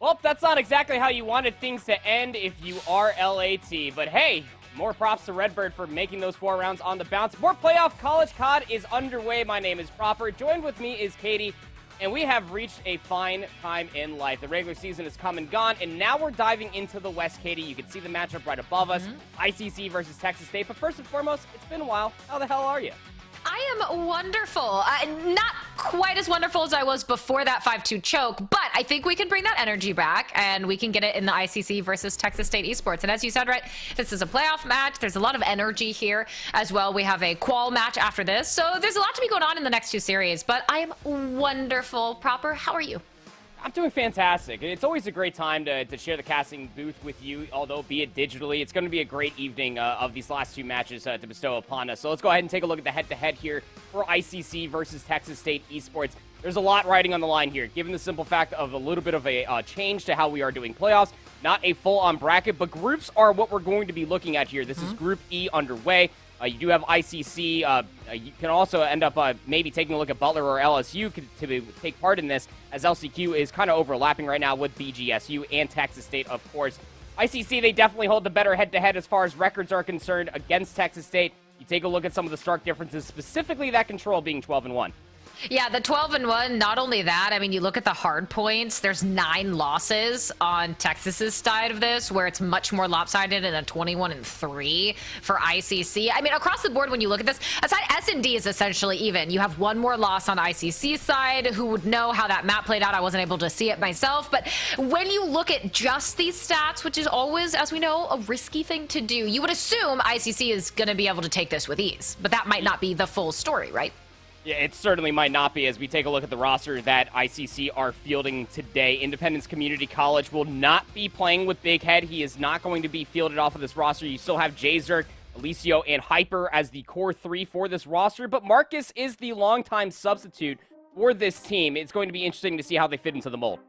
Well, that's not exactly how you wanted things to end if you are LAT, but hey, more props to Redbird for making those 4 rounds on the bounce. More playoff College COD is underway. My name is Proper. Joined with me is Katie, and we have reached a fine time in life. The regular season has come and gone, and now we're diving into the West, Katie. You can see the matchup right above us, ICC versus Texas State. But first and foremost, it's been a while. How the hell are you? I am wonderful. Not quite as wonderful as I was before that 5-2 choke, but I think we can bring that energy back, and we can get it in the ICC versus Texas State Esports. And as you said, right, this is a playoff match. There's a lot of energy here as well. We have a qual match after this, so there's a lot to be going on in the next 2 series, but I am wonderful. Proper, how are you? I'm doing fantastic. It's always a great time to share the casting booth with you, although be it digitally. It's going to be a great evening of these last 2 matches to bestow upon us. So let's go ahead and take a look at the head-to-head here for ICC versus Texas State Esports. There's a lot riding on the line here, given the simple fact of a little bit of a change to how we are doing playoffs. Not a full-on bracket, but groups are what we're going to be looking at here. This is Group E underway. You do have ICC. You can also end up maybe taking a look at Butler or LSU to take part in this, as LCQ is kind of overlapping right now with BGSU and Texas State, of course. ICC, they definitely hold the better head-to-head as far as records are concerned against Texas State. You take a look at some of the stark differences, specifically that control being 12-1. Yeah, the 12-1, not only that, I mean, you look at the hard points, there's 9 losses on Texas's side of this, where it's much more lopsided, and a 21-3 for ICC. I mean, across the board, when you look at this, aside S&D is essentially even. You have 1 more loss on ICC's side. Who would know how that map played out? I wasn't able to see it myself, but when you look at just these stats, which is always, as we know, a risky thing to do, you would assume ICC is going to be able to take this with ease, but that might not be the full story, right? Yeah, it certainly might not be as we take a look at the roster that ICC are fielding today. Independence Community College will not be playing with Big Head. He is not going to be fielded off of this roster. You still have Jzerk, Alicio, and Hyper as the core 3 for this roster, but Marcus is the longtime substitute for this team. It's going to be interesting to see how they fit into the mold.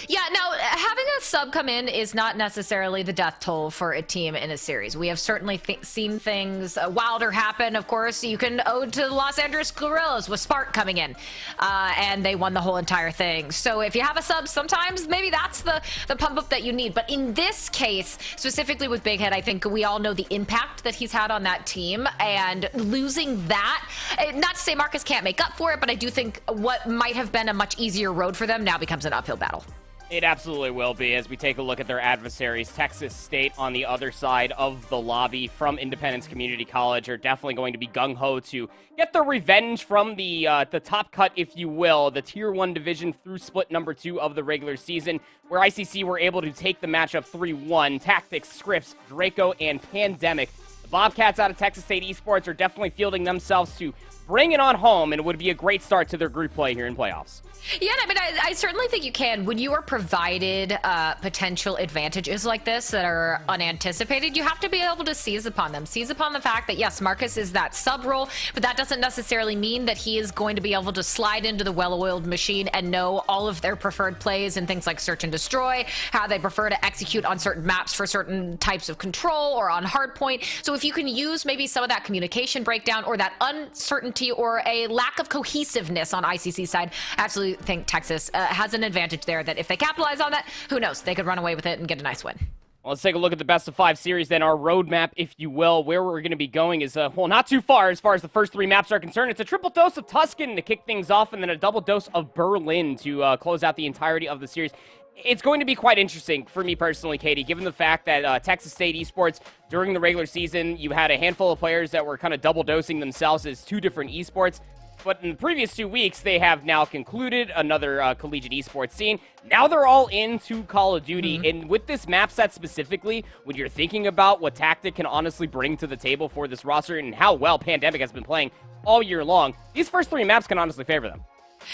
Yeah, now, having a sub come in is not necessarily the death toll for a team in a series. We have certainly seen things wilder happen. Of course, you can ode to the Los Angeles Guerrillas with Spark coming in, and they won the whole entire thing. So if you have a sub, sometimes maybe that's the pump up that you need. But in this case, specifically with Big Head, I think we all know the impact that he's had on that team, and losing that, not to say Marcus can't make up for it, but I do think what might have been a much easier road for them now becomes an uphill battle. It absolutely will be as we take a look at their adversaries. Texas State on the other side of the lobby from Independence Community College are definitely going to be gung-ho to get their revenge from the top cut, if you will, the Tier 1 division through split number 2 of the regular season, where ICC were able to take the matchup 3-1. Tactics, Scripps, Draco, and Pandemic. The Bobcats out of Texas State Esports are definitely fielding themselves to bring it on home, and it would be a great start to their group play here in playoffs. Yeah, I mean, I certainly think you can. When you are provided potential advantages like this that are unanticipated, you have to be able to seize upon them. Seize upon the fact that, yes, Marcus is that sub role, but that doesn't necessarily mean that he is going to be able to slide into the well-oiled machine and know all of their preferred plays and things like search and destroy, how they prefer to execute on certain maps for certain types of control or on hardpoint. So if you can use maybe some of that communication breakdown or that uncertainty or a lack of cohesiveness on ICC side, absolutely think Texas has an advantage there that if they capitalize on that, who knows, they could run away with it and get a nice win. Well, let's take a look at the best of 5 series then, our roadmap, if you will. Where we're going to be going is, well, not too far as the first 3 maps are concerned. It's a triple dose of Tuscan to kick things off, and then a double dose of Berlin to close out the entirety of the series. It's going to be quite interesting for me personally, Katie, given the fact that Texas State Esports, during the regular season, you had a handful of players that were kind of double dosing themselves as 2 different esports. But in the previous 2 weeks, they have now concluded another collegiate esports scene. Now they're all into Call of Duty. And with this map set specifically, when you're thinking about what Tactic can honestly bring to the table for this roster and how well Pandemic has been playing all year long, these first 3 maps can honestly favor them.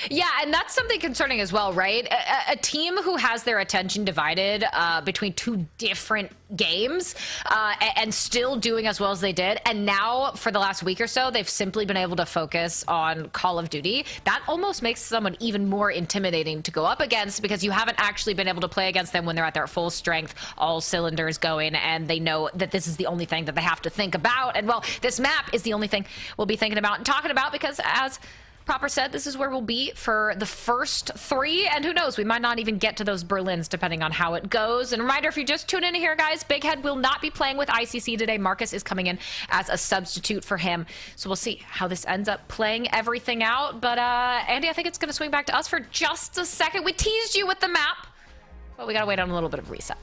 Yeah, and that's something concerning as well, right? A team who has their attention divided between 2 different games and still doing as well as they did, and now for the last week or so, they've simply been able to focus on Call of Duty. That almost makes someone even more intimidating to go up against because you haven't actually been able to play against them when they're at their full strength, all cylinders going, and they know that this is the only thing that they have to think about. And well, this map is the only thing we'll be thinking about and talking about because as Proper said this is where we'll be for the first 3, and who knows, we might not even get to those Berlins depending on how it goes. And reminder, if you just tune in here, guys, Big Head will not be playing with ICC today. Marcus is coming in as a substitute for him, so we'll see how this ends up playing everything out. But Andy, I think it's going to swing back to us for just a second. We teased you with the map, but we gotta wait on a little bit of reset.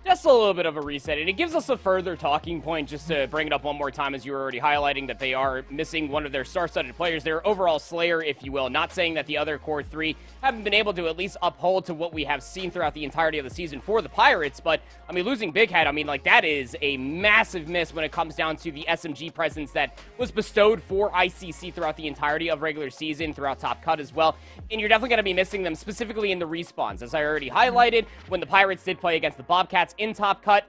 Just a little bit of a reset, and it gives us a further talking point, just to bring it up one more time, as you were already highlighting, that they are missing one of their star-studded players, their overall slayer, if you will. Not saying that the other core 3 haven't been able to at least uphold to what we have seen throughout the entirety of the season for the Pirates, but, I mean, losing Big Head, I mean, like, that is a massive miss when it comes down to the SMG presence that was bestowed for ICC throughout the entirety of regular season, throughout Top Cut as well, and you're definitely going to be missing them, specifically in the respawns. As I already highlighted, when the Pirates did play against the Bobcats in Top Cut,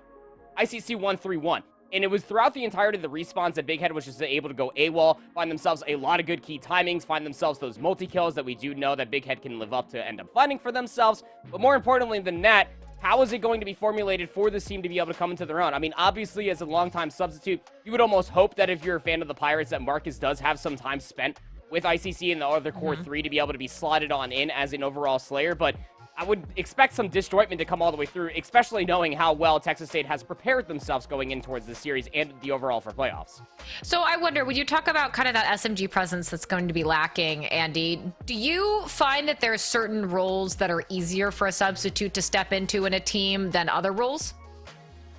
ICC won 3-1. And it was throughout the entirety of the respawns that Big Head was just able to go AWOL, find themselves a lot of good key timings, find themselves those multi-kills that we do know that Big Head can live up to end up finding for themselves. But more importantly than that, how is it going to be formulated for this team to be able to come into their own? I mean, obviously, as a longtime substitute, you would almost hope that if you're a fan of the Pirates, that Marcus does have some time spent with ICC and the other core 3 to be able to be slotted on in as an overall slayer. But I would expect some disjointment to come all the way through, especially knowing how well Texas State has prepared themselves going in towards the series and the overall for playoffs. So I wonder, when you talk about kind of that SMG presence that's going to be lacking, Andy, do you find that there are certain roles that are easier for a substitute to step into in a team than other roles?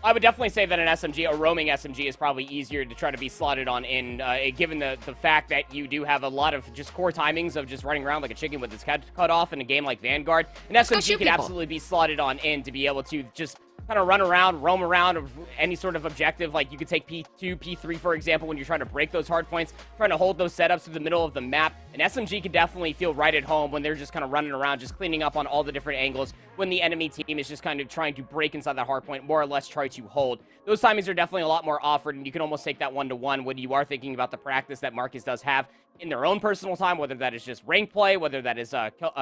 I would definitely say that an SMG, a roaming SMG, is probably easier to try to be slotted on in, given the fact that you do have a lot of just core timings of just running around like a chicken with its head cut off in a game like Vanguard. An SMG could absolutely be slotted on in to be able to just kind of run around, roam around, any sort of objective. Like, you could take P2, P3, for example, when you're trying to break those hard points, trying to hold those setups to the middle of the map. An SMG could definitely feel right at home when they're just kind of running around, just cleaning up on all the different angles, when the enemy team is just kind of trying to break inside that hard point, more or less try to hold. Those timings are definitely a lot more offered, and you can almost take that one-to-one when you are thinking about the practice that Marcus does have in their own personal time, whether that is just rank play, whether that is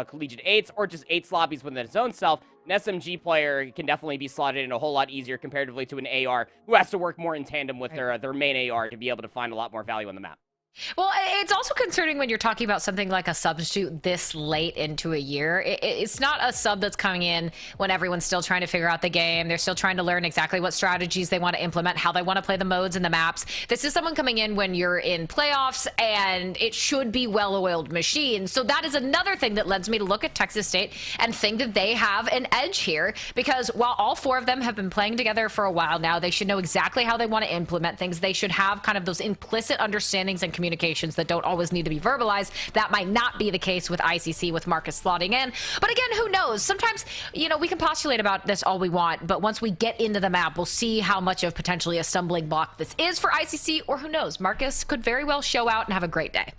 collegiate 8s, or just 8s lobbies within its own self. An SMG player can definitely be slotted in a whole lot easier comparatively to an AR, who has to work more in tandem with their main AR to be able to find a lot more value on the map. Well, it's also concerning when you're talking about something like a substitute this late into a year. It's not a sub that's coming in when everyone's still trying to figure out the game. They're still trying to learn exactly what strategies they want to implement, how they want to play the modes and the maps. This is someone coming in when you're in playoffs, and it should be well-oiled machine. So that is another thing that lends me to look at Texas State and think that they have an edge here, because while all 4 of them have been playing together for a while now, they should know exactly how they want to implement things. They should have kind of those implicit understandings and communications that don't always need to be verbalized. That might not be the case with ICC, with Marcus slotting in. But again, who knows? Sometimes, you know, we can postulate about this all we want, but once we get into the map, we'll see how much of potentially a stumbling block this is for ICC, or who knows? Marcus could very well show out and have a great day.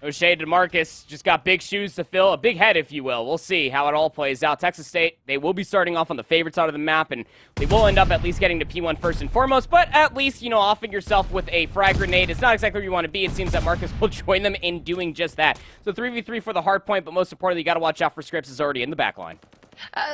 No shade to Marcus, just got big shoes to fill, a big head, if you will. We'll see how it all plays out. Texas State, they will be starting off on the favorite side of the map, and they will end up at least getting to P1 first and foremost, but at least, you know, offing yourself with a frag grenade. It's not exactly where you want to be. It seems that Marcus will join them in doing just that. So 3v3 for the hard point, but most importantly, you got to watch out for Scripps is already in the back line.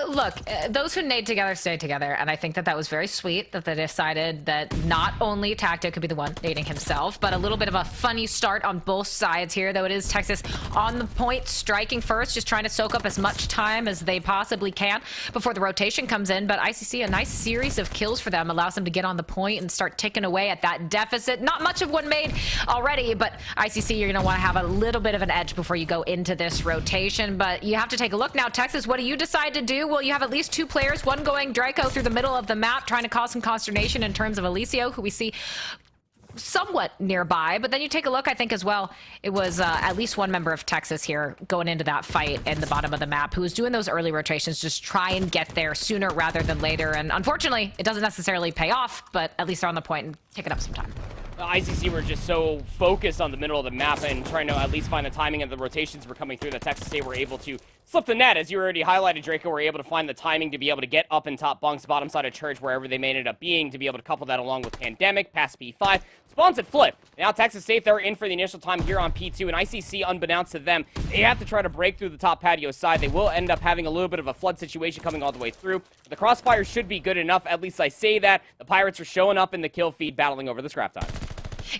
Look, those who nade together stay together, and I think that that was very sweet that they decided that not only Tactic could be the one nading himself, but a little bit of a funny start on both sides here, though it is Texas on the point, striking first, just trying to soak up as much time as they possibly can before the rotation comes in. But ICC, a nice series of kills for them, allows them to get on the point and start ticking away at that deficit. Not much of one made already, but ICC, you're going to want to have a little bit of an edge before you go into this rotation. But you have to take a look now. Texas, what do you decide to do? Well, you have at least 2 players, one going Draco through the middle of the map, trying to cause some consternation in terms of Alicio, who we see somewhat nearby. But then you take a look, I think as well, it was at least one member of Texas here going into that fight in the bottom of the map who was doing those early rotations, just try and get there sooner rather than later. And unfortunately, it doesn't necessarily pay off, but at least they're on the point and taking up some time. The ICC were just so focused on the middle of the map and trying to at least find the timing of the rotations were coming through that Texas State were able to slip the net. As you already highlighted, Draco were able to find the timing to be able to get up in top bunks, bottom side of church, wherever they may end up being, to be able to couple that along with Pandemic, past P5. Spawns at flip. Now Texas State, they're in for the initial time here on P2, and ICC, unbeknownst to them, they have to try to break through the top patio side. They will end up having a little bit of a flood situation coming all the way through. The crossfire should be good enough, at least I say that. The Pirates are showing up in the kill feed, battling over the scrap time.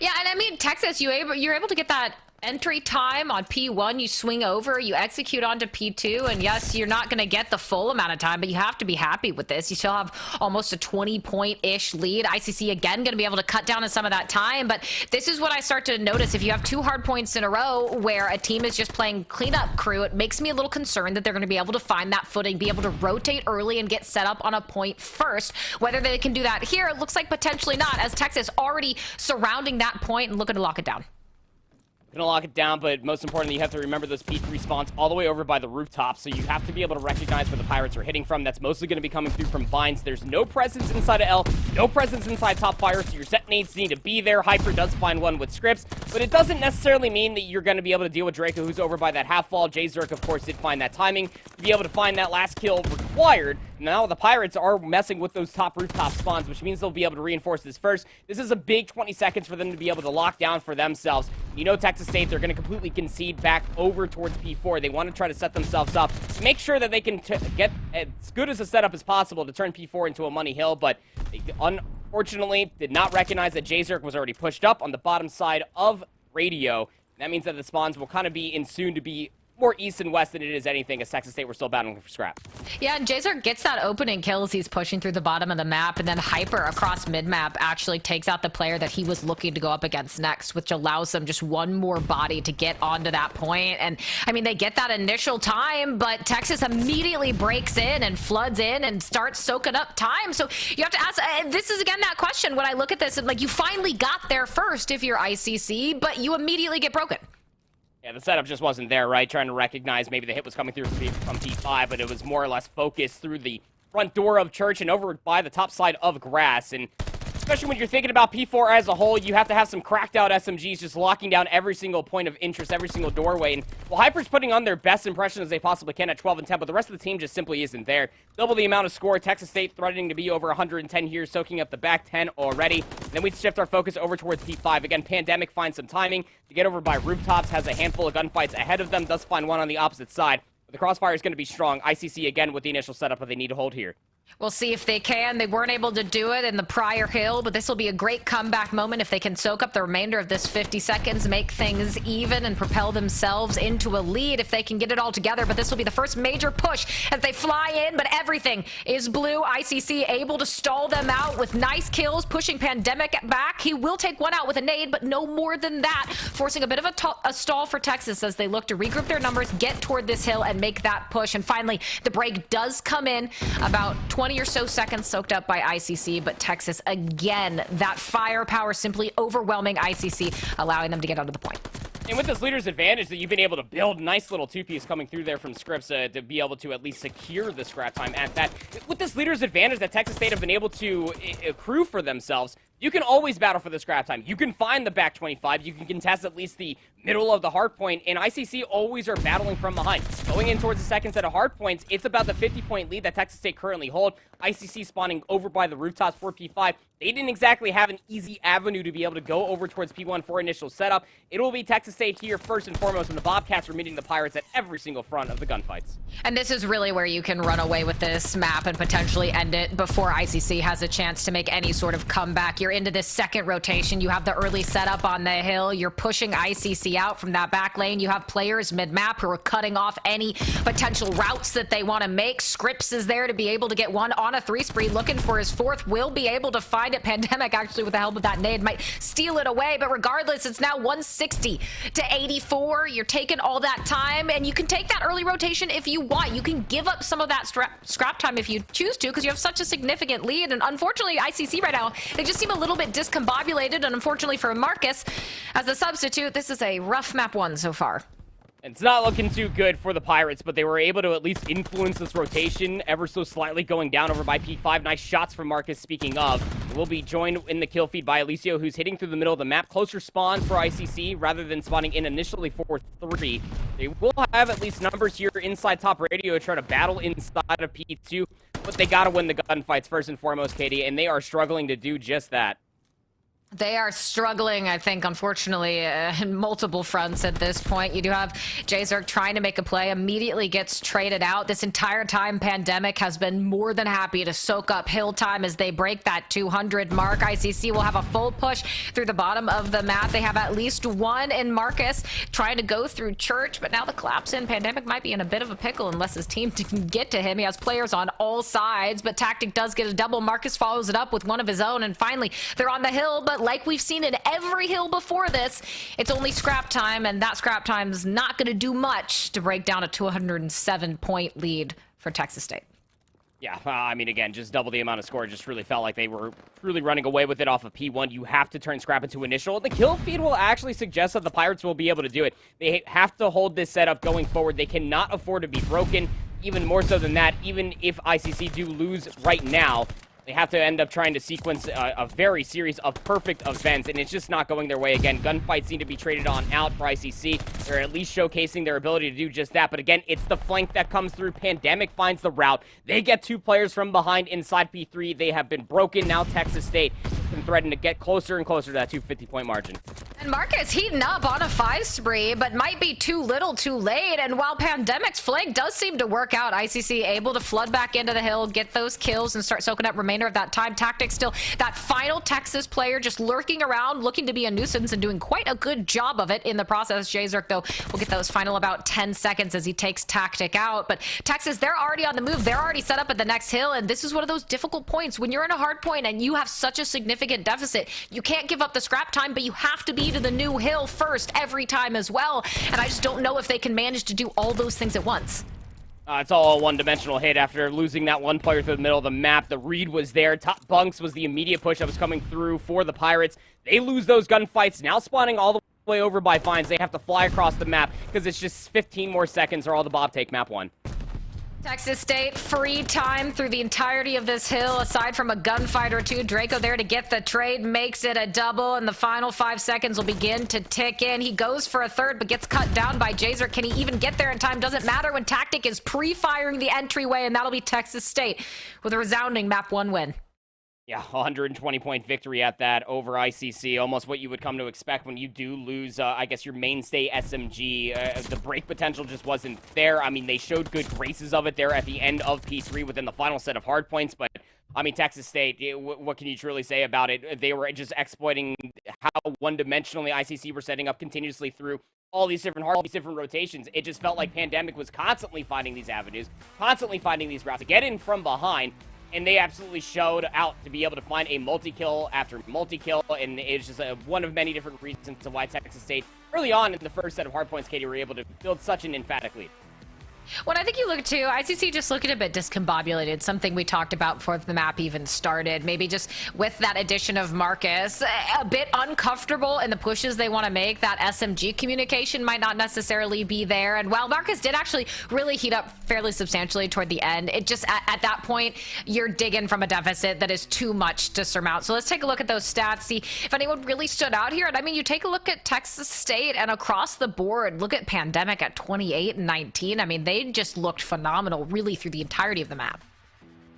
Yeah, and I mean, Texas, you're able to get that entry time on P1, you swing over, you execute onto P2, and yes, you're not going to get the full amount of time, but you have to be happy with this. You still have almost a 20-point-ish lead. ICC, again, going to be able to cut down on some of that time, but this is what I start to notice. If you have 2 hard points in a row where a team is just playing cleanup crew, it makes me a little concerned that they're going to be able to find that footing, be able to rotate early and get set up on a point first. Whether they can do that here, it looks like potentially not, as Texas already surrounding that point and looking to lock it down. Gonna lock it down, but most importantly, you have to remember those P3 spawns all the way over by the rooftop, so you have to be able to recognize where the Pirates are hitting from. That's mostly going to be coming through from Vines. There's no presence inside of L, no presence inside top fire, so your set nades need to be there. Hyper does find one with Scripts, but it doesn't necessarily mean that you're going to be able to deal with Draco, who's over by that half wall. J-Zerk, of course, did find that timing to be able to find that last kill required. Now the Pirates are messing with those top rooftop spawns, which means they'll be able to reinforce this first. This is a big 20 seconds for them to be able to lock down for themselves. You know Texas State, they're going to completely concede back over towards P4. They want to try to set themselves up, make sure that they can get as good as a setup as possible to turn P4 into a money hill, but they unfortunately did not recognize that J-Zerk was already pushed up on the bottom side of radio. That means that the spawns will kind of be in soon to be more east and west than it is anything, as Texas State were still battling for scrap. Yeah, and J-Zerk gets that opening kill as he's pushing through the bottom of the map, and then Hyper across mid-map actually takes out the player that he was looking to go up against next, which allows them just one more body to get onto that point. And, I mean, they get that initial time, but Texas immediately breaks in and floods in and starts soaking up time. So you have to ask, this is, again, that question. When I look at this, like, you finally got there first if you're ICC, but you immediately get broken. Yeah, the setup just wasn't there, right? Trying to recognize maybe the hit was coming through from P5, but it was more or less focused through the front door of Church and over by the top side of Grass. And especially when you're thinking about P4 as a whole, you have to have some cracked out SMGs just locking down every single point of interest, every single doorway. And well, Hyper's putting on their best impression as they possibly can at 12 and 10, but the rest of the team just simply isn't there. Double the amount of score. Texas State threatening to be over 110 here, soaking up the back 10 already. Then we shift our focus over towards P5. Again, Pandemic finds some timing to get over by rooftops, has a handful of gunfights ahead of them, does find one on the opposite side. But the crossfire is going to be strong. ICC again with the initial setup that they need to hold here. We'll see if they can. They weren't able to do it in the prior hill, but this will be a great comeback moment if they can soak up the remainder of this 50 seconds, make things even, and propel themselves into a lead if they can get it all together. But this will be the first major push as they fly in, but everything is blue. ICC able to stall them out with nice kills, pushing Pandemic back. He will take one out with a nade, but no more than that, forcing a bit of a stall for Texas as they look to regroup their numbers, get toward this hill, and make that push. And finally, the break does come in about 20 or so seconds soaked up by ICC, but Texas, again, that firepower simply overwhelming ICC, allowing them to get onto the point. And with this leader's advantage that you've been able to build, nice little two-piece coming through there from Scripps to be able to at least secure the scrap time at that. With this leader's advantage that Texas State have been able to accrue for themselves, you can always battle for the scrap time. You can find the back 25. You can contest at least the middle of the hard point, and ICC always are battling from behind. Going in towards the second set of hard points, it's about the 50-point lead that Texas State currently hold. ICC spawning over by the rooftops for P5. They didn't exactly have an easy avenue to be able to go over towards P1 for initial setup. It will be Texas State here first and foremost, and the Bobcats are meeting the Pirates at every single front of the gunfights. And this is really where you can run away with this map and potentially end it before ICC has a chance to make any sort of comeback. You're into this second rotation. You have the early setup on the hill. You're pushing ICC out from that back lane. You have players mid-map who are cutting off any potential routes that they want to make. Scripps is there to be able to get one on a 3 spree, looking for his 4th. Will be able to find it. Pandemic, actually, with the help of that nade, might steal it away, but regardless, it's now 160 to 84. You're taking all that time, and you can take that early rotation if you want. You can give up some of that scrap time if you choose to, because you have such a significant lead. And unfortunately, ICC right now, they just seem a little bit discombobulated, and unfortunately for Marcus, as a substitute, this is a rough map 1 so far. It's not looking too good for the Pirates, but they were able to at least influence this rotation ever so slightly, going down over by P5. Nice shots from Marcus, speaking of. Will be joined in the kill feed by Alicio, who's hitting through the middle of the map. Closer spawns for ICC, rather than spawning in initially for 3. They will have at least numbers here inside top radio to try to battle inside of P2, but they gotta win the gunfights first and foremost, Katie, and they are struggling to do just that. They are struggling, I think, unfortunately, in multiple fronts at this point. You do have Jzerk trying to make a play, immediately gets traded out. This entire time, Pandemic has been more than happy to soak up hill time as they break that 200 mark. ICC will have a full push through the bottom of the map. They have at least one in Marcus trying to go through Church, but now the collapse in. Pandemic might be in a bit of a pickle unless his team can get to him. He has players on all sides, but Tactic does get a double. Marcus follows it up with one of his own, and finally, they're on the hill, but like we've seen in every hill before this, it's only scrap time, and that scrap time is not going to do much to break down a 207-point lead for Texas State. Yeah, I mean, again, just double the amount of score. It just really felt like they were truly running away with it off of P1. You have to turn scrap into initial. The kill feed will actually suggest that the Pirates will be able to do it. They have to hold this setup going forward. They cannot afford to be broken. Even more so than that, even if ICC do lose right now, they have to end up trying to sequence a very series of perfect events, and it's just not going their way again. Gunfights seem to be traded on out for ICC. They're at least showcasing their ability to do just that, but again, it's the flank that comes through. Pandemic finds the route. They get two players from behind inside P3. They have been broken. Now Texas State can threaten to get closer and closer to that 250-point margin. And Marcus heating up on a 5 spree, but might be too little too late. And while Pandemic's flank does seem to work out, ICC able to flood back into the hill, get those kills, and start soaking up remainder of that time. Tactic still that final Texas player just lurking around, looking to be a nuisance and doing quite a good job of it in the process. Jzerk, though, will get those final about 10 seconds as he takes Tactic out. But Texas, they're already on the move. They're already set up at the next hill, and this is one of those difficult points. When you're in a hard point and you have such a significant deficit, you can't give up the scrap time, but you have to be to the new hill first every time as well. And I just don't know if they can manage to do all those things at once. It's all a one-dimensional hit after losing that one player through the middle of the map. The read was there. Top bunks was the immediate push that was coming through for the Pirates. They lose those gunfights, now spawning all the way over by Fines. They have to fly across the map because it's just 15 more seconds or all the Bob take map one. Texas State free time through the entirety of this hill, aside from a gunfight or two. Draco there to get the trade, makes it a double, and the final 5 seconds will begin to tick in. He goes for a third, but gets cut down by Jzerk. Can he even get there in time? Doesn't matter when Tactic is pre-firing the entryway, and that'll be Texas State with a resounding map 1 win. Yeah, 120-point victory at that over ICC. Almost what you would come to expect when you do lose, I guess, your mainstay SMG. The break potential just wasn't there. I mean, they showed good graces of it there at the end of P3 within the final set of hardpoints. But, I mean, Texas State, what can you truly say about it? They were just exploiting how one-dimensionally ICC were setting up continuously through all these different rotations. It just felt like Pandemic was constantly finding these avenues, constantly finding these routes to get in from behind. And they absolutely showed out to be able to find a multi-kill after multi-kill, and it's just one of many different reasons to why Texas State, early on in the first set of hardpoints, Katie, were able to build such an emphatic lead. When I think you look to ICC just looking a bit discombobulated, something we talked about before the map even started. Maybe just with that addition of Marcus, a bit uncomfortable in the pushes they want to make. That SMG communication might not necessarily be there. And while Marcus did actually really heat up fairly substantially toward the end, it just at that point, you're digging from a deficit that is too much to surmount. So let's take a look at those stats, see if anyone really stood out here. And I mean, you take a look at Texas State and across the board, look at Pandemic at 28 and 19. I mean, they just looked phenomenal really through the entirety of the map.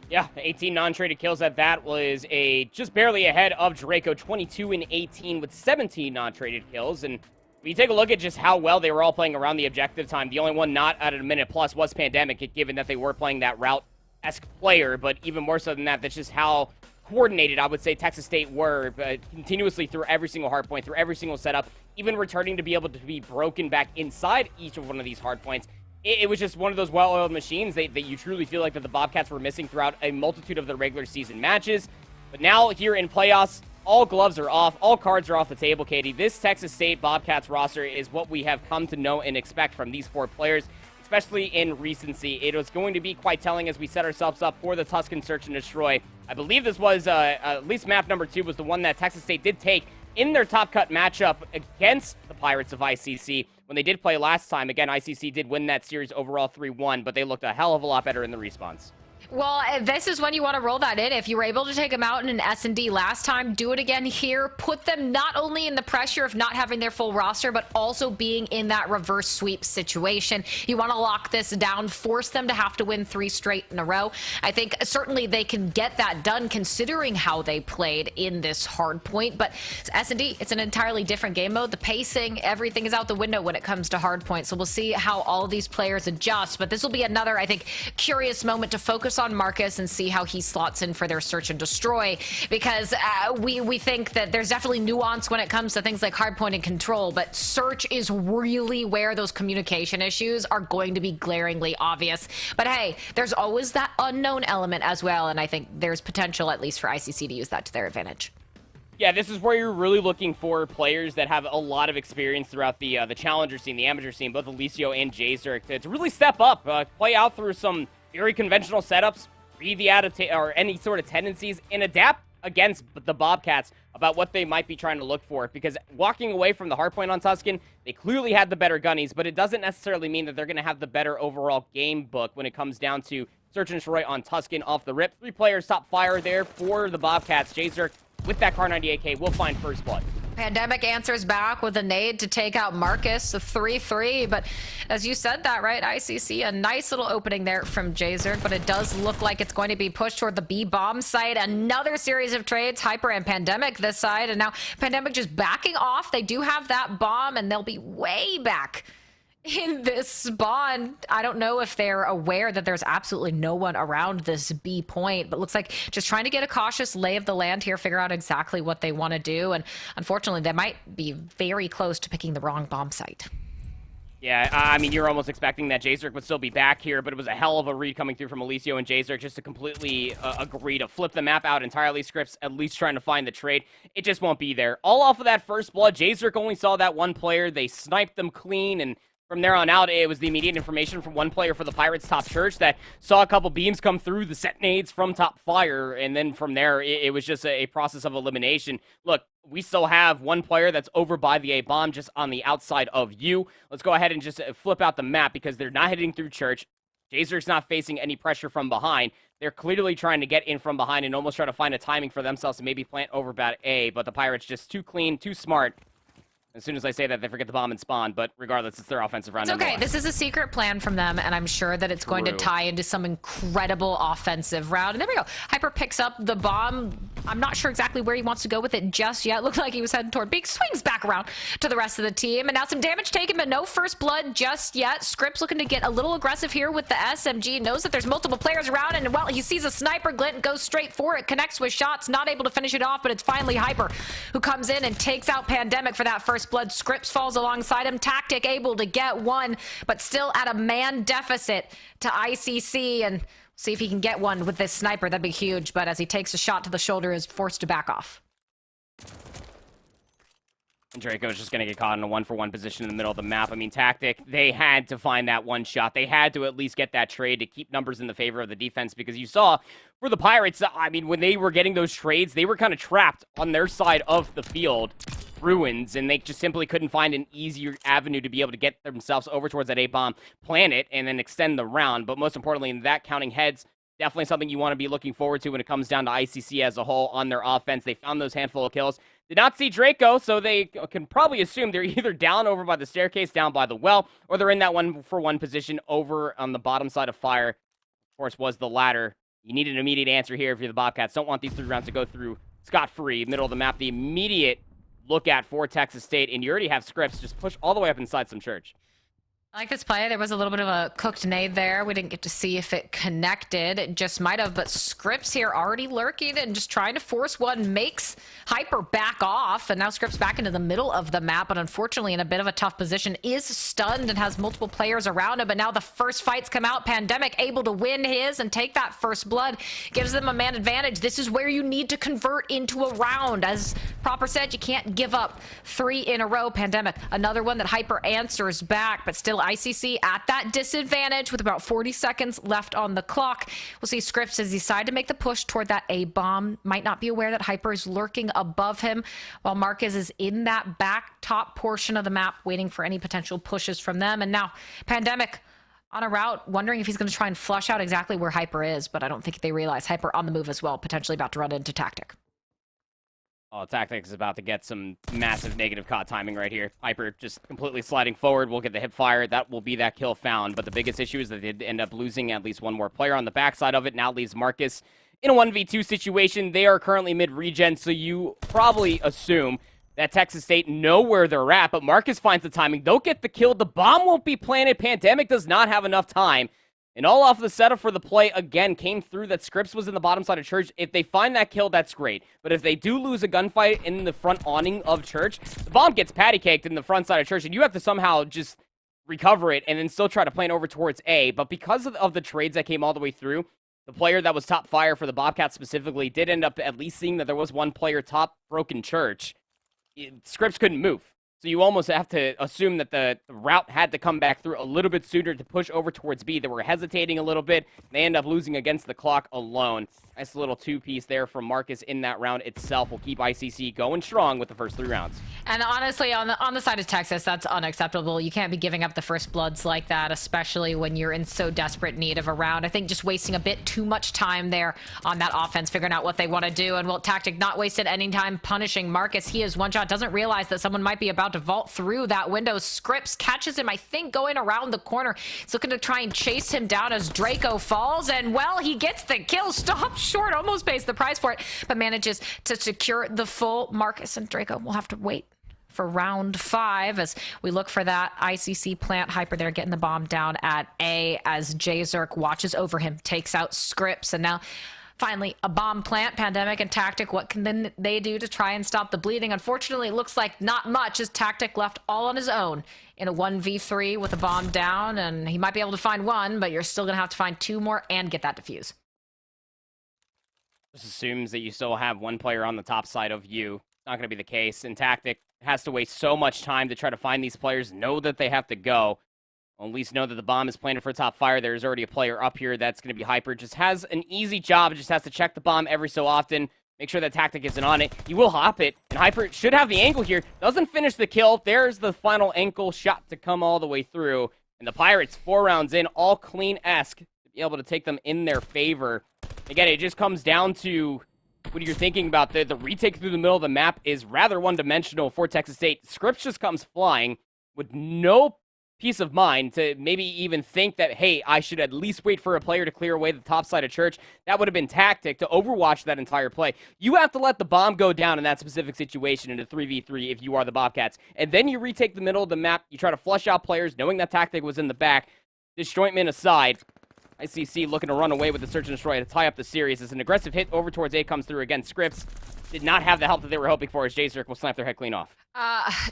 Yeah, 18 non-traded kills at that was just barely ahead of Draco, 22 and 18 with 17 non-traded kills. And when you take a look at just how well they were all playing around the objective time, the only one not at a minute plus was Pandemic, given that they were playing that route-esque player. But even more so than that, that's just how coordinated, I would say, Texas State were continuously through every single hardpoint, through every single setup, even returning to be able to be broken back inside each of one of these hardpoints. It was just one of those well-oiled machines that you truly feel like that the Bobcats were missing throughout a multitude of the regular season matches. But now here in playoffs, all gloves are off, all cards are off the table, Katie. This Texas State Bobcats roster is what we have come to know and expect from these 4 players, especially in recency. It was going to be quite telling as we set ourselves up for the Tuscan Search and Destroy. I believe this was, at least map number 2 was the one that Texas State did take in their top cut matchup against the Pirates of ICC. When they did play last time, again, ICC did win that series overall 3-1, but they looked a hell of a lot better in the response. Well, this is when you want to roll that in. If you were able to take them out in an S&D last time, do it again here. Put them not only in the pressure of not having their full roster, but also being in that reverse sweep situation. You want to lock this down, force them to have to win 3 straight in a row. I think certainly they can get that done considering how they played in this hard point. But S&D, it's an entirely different game mode. The pacing, everything is out the window when it comes to hard points. So we'll see how all of these players adjust. But this will be another, I think, curious moment to focus on Marcus and see how he slots in for their search and destroy, because we think that there's definitely nuance when it comes to things like hardpoint and control, but search is really where those communication issues are going to be glaringly obvious. But hey, there's always that unknown element as well, and I think there's potential at least for ICC to use that to their advantage. Yeah, this is where you're really looking for players that have a lot of experience throughout the challenger scene, the amateur scene, both Alicio and Jzerk, to really step up, play out through some very conventional setups, read the or any sort of tendencies, and adapt against the Bobcats about what they might be trying to look for. Because walking away from the hardpoint on Tuscan, they clearly had the better gunnies, but it doesn't necessarily mean that they're going to have the better overall game book when it comes down to search and destroy on Tuscan off the rip. 3 players top fire there for the Bobcats. Jzerk with that Kar 98K will find first blood. Pandemic answers back with a nade to take out Marcus, a 3-3. But as you said that, right, ICC, a nice little opening there from Jzerk, but it does look like it's going to be pushed toward the B-bomb site. Another series of trades, Hyper and Pandemic this side, and now Pandemic just backing off. They do have that bomb, and they'll be way back in this spawn. I don't know if they're aware that there's absolutely no one around this B point, but looks like just trying to get a cautious lay of the land here, figure out exactly what they want to do. And unfortunately, they might be very close to picking the wrong bomb site. Yeah, I mean, you're almost expecting that Jzerk would still be back here, but it was a hell of a read coming through from Alicio and Jzerk just to completely agree to flip the map out entirely. Scripts at least trying to find the trade. It just won't be there. All off of that first blood, Jzerk only saw that one player. They sniped them clean, and from there on out, it was the immediate information from one player for the Pirates top church that saw a couple beams come through, the set nades from top fire, and then from there, it was just a process of elimination. Look, we still have one player that's over by the A-bomb just on the outside of you. Let's go ahead and just flip out the map because they're not hitting through church. Jzerk's not facing any pressure from behind. They're clearly trying to get in from behind and almost try to find a timing for themselves to maybe plant over bat A, but the Pirates just too clean, too smart. As soon as I say that, they forget the bomb and spawn, but regardless, it's their offensive round. It's okay. This is a secret plan from them, and I'm sure that it's going to tie into some incredible offensive round. And there we go. Hyper picks up the bomb. I'm not sure exactly where he wants to go with it just yet. Looked like he was heading toward Beak. Swings back around to the rest of the team. And now some damage taken, but no first blood just yet. Scripps looking to get a little aggressive here with the SMG. Knows that there's multiple players around, and well, he sees a sniper glint, goes straight for it, connects with shots, not able to finish it off, but it's finally Hyper who comes in and takes out Pandemic for that first blood. Scripps falls alongside him. Tactic able to get one, but still at a man deficit to ICC, and see if he can get one with this sniper. That'd be huge, but as he takes a shot to the shoulder, is forced to back off. And Draco's just going to get caught in a 1-for-1 position in the middle of the map. I mean, Tactic, they had to find that one shot. They had to at least get that trade to keep numbers in the favor of the defense, because you saw for the Pirates, I mean, when they were getting those trades, they were kind of trapped on their side of the field. Ruins, and they just simply couldn't find an easier avenue to be able to get themselves over towards that A-bomb, plant it, and then extend the round. But most importantly, in that counting heads, definitely something you want to be looking forward to when it comes down to ICC as a whole on their offense. They found those handful of kills. Did not see Draco, so they can probably assume they're either down over by the staircase, down by the well, or they're in that 1-for-1 position over on the bottom side of fire. Of course, was the latter. You need an immediate answer here if you're the Bobcats. Don't want these 3 rounds to go through scot-free. Middle of the map, the immediate look at for Texas State, and you already have Scripps just push all the way up inside some church. I like this play. There was a little bit of a cooked nade there. We didn't get to see if it connected. It just might have, but Scripps here already lurking and just trying to force one, makes Hyper back off, and now Scripps back into the middle of the map, but unfortunately in a bit of a tough position, is stunned and has multiple players around him, but now the first fights come out. Pandemic able to win his and take that first blood, gives them a man advantage. This is where you need to convert into a round. As Proper said, you can't give up 3 in a row. Pandemic, another one that Hyper answers back, but still ICC at that disadvantage with about 40 seconds left on the clock. We'll see Scripps as he decide to make the push toward that A-bomb. Might not be aware that Hyper is lurking above him, while Marquez is in that back top portion of the map waiting for any potential pushes from them. And now Pandemic on a route, wondering if he's going to try and flush out exactly where Hyper is, but I don't think they realize Hyper on the move as well, potentially about to run into Tactic. Oh, Tactic is about to get some massive negative caught timing right here. Hyper just completely sliding forward. We'll get the hip fire. That will be that kill found. But the biggest issue is that they did end up losing at least one more player on the backside of it. Now leaves Marcus in a 1v2 situation. They are currently mid-regen, so you probably assume that Texas State know where they're at. But Marcus finds the timing. They'll get the kill. The bomb won't be planted. Pandemic does not have enough time. And all off the setup for the play, again, came through that Scripps was in the bottom side of Church. If they find that kill, that's great. But if they do lose a gunfight in the front awning of Church, the bomb gets patty-caked in the front side of Church, and you have to somehow just recover it and then still try to plan over towards A. But because of the trades that came all the way through, the player that was top fire for the Bobcats specifically did end up at least seeing that there was one player top broken Church. Scripps couldn't move. So you almost have to assume that the route had to come back through a little bit sooner to push over towards B. They were hesitating a little bit. They end up losing against the clock alone. Nice little two-piece there from Marcus in that round itself. Will keep ICC going strong with the first 3 rounds. And honestly, on the side of Texas, that's unacceptable. You can't be giving up the first bloods like that, especially when you're in so desperate need of a round. I think just wasting a bit too much time there on that offense, figuring out what they want to do. And well, Tactic not wasted any time punishing Marcus. He is one shot, doesn't realize that someone might be about to vault through that window. Scripps catches him, I think, going around the corner. He's looking to try and chase him down as Draco falls. And well, he gets the kill. Stopped short, almost pays the price for it, but manages to secure the full. Marcus and Draco will have to wait for round 5 as we look for that ICC plant. Hyper there getting the bomb down at A as J-Zerk watches over him, takes out Scripps, and now finally a bomb plant. Pandemic and Tactic, what can then they do to try and stop the bleeding? Unfortunately, it looks like not much as Tactic left all on his own in a 1v3 with a bomb down, and he might be able to find one, but you're still gonna have to find 2 more and get that defuse. Just assumes that you still have one player on the top side of you. It's not going to be the case. And Tactic has to waste so much time to try to find these players, know that they have to go. Well, at least know that the bomb is planted for top fire. There's already a player up here that's going to be Hyper. Just has an easy job. Just has to check the bomb every so often. Make sure that Tactic isn't on it. He will hop it. And Hyper should have the angle here. Doesn't finish the kill. There's the final ankle shot to come all the way through. And the Pirates, 4 rounds in, all clean-esque, to be able to take them in their favor. Again, it just comes down to what you're thinking about. The retake through the middle of the map is rather one-dimensional for Texas State. Scripps just comes flying with no peace of mind to maybe even think that, hey, I should at least wait for a player to clear away the top side of Church. That would have been Tactic to overwatch that entire play. You have to let the bomb go down in that specific situation in a 3v3 if you are the Bobcats. And then you retake the middle of the map. You try to flush out players knowing that Tactic was in the back. Disjointment aside, ICC looking to run away with the search and destroy to tie up the series as an aggressive hit over towards A comes through again. Scripps did not have the help that they were hoping for as J-Zerk will snipe their head clean off.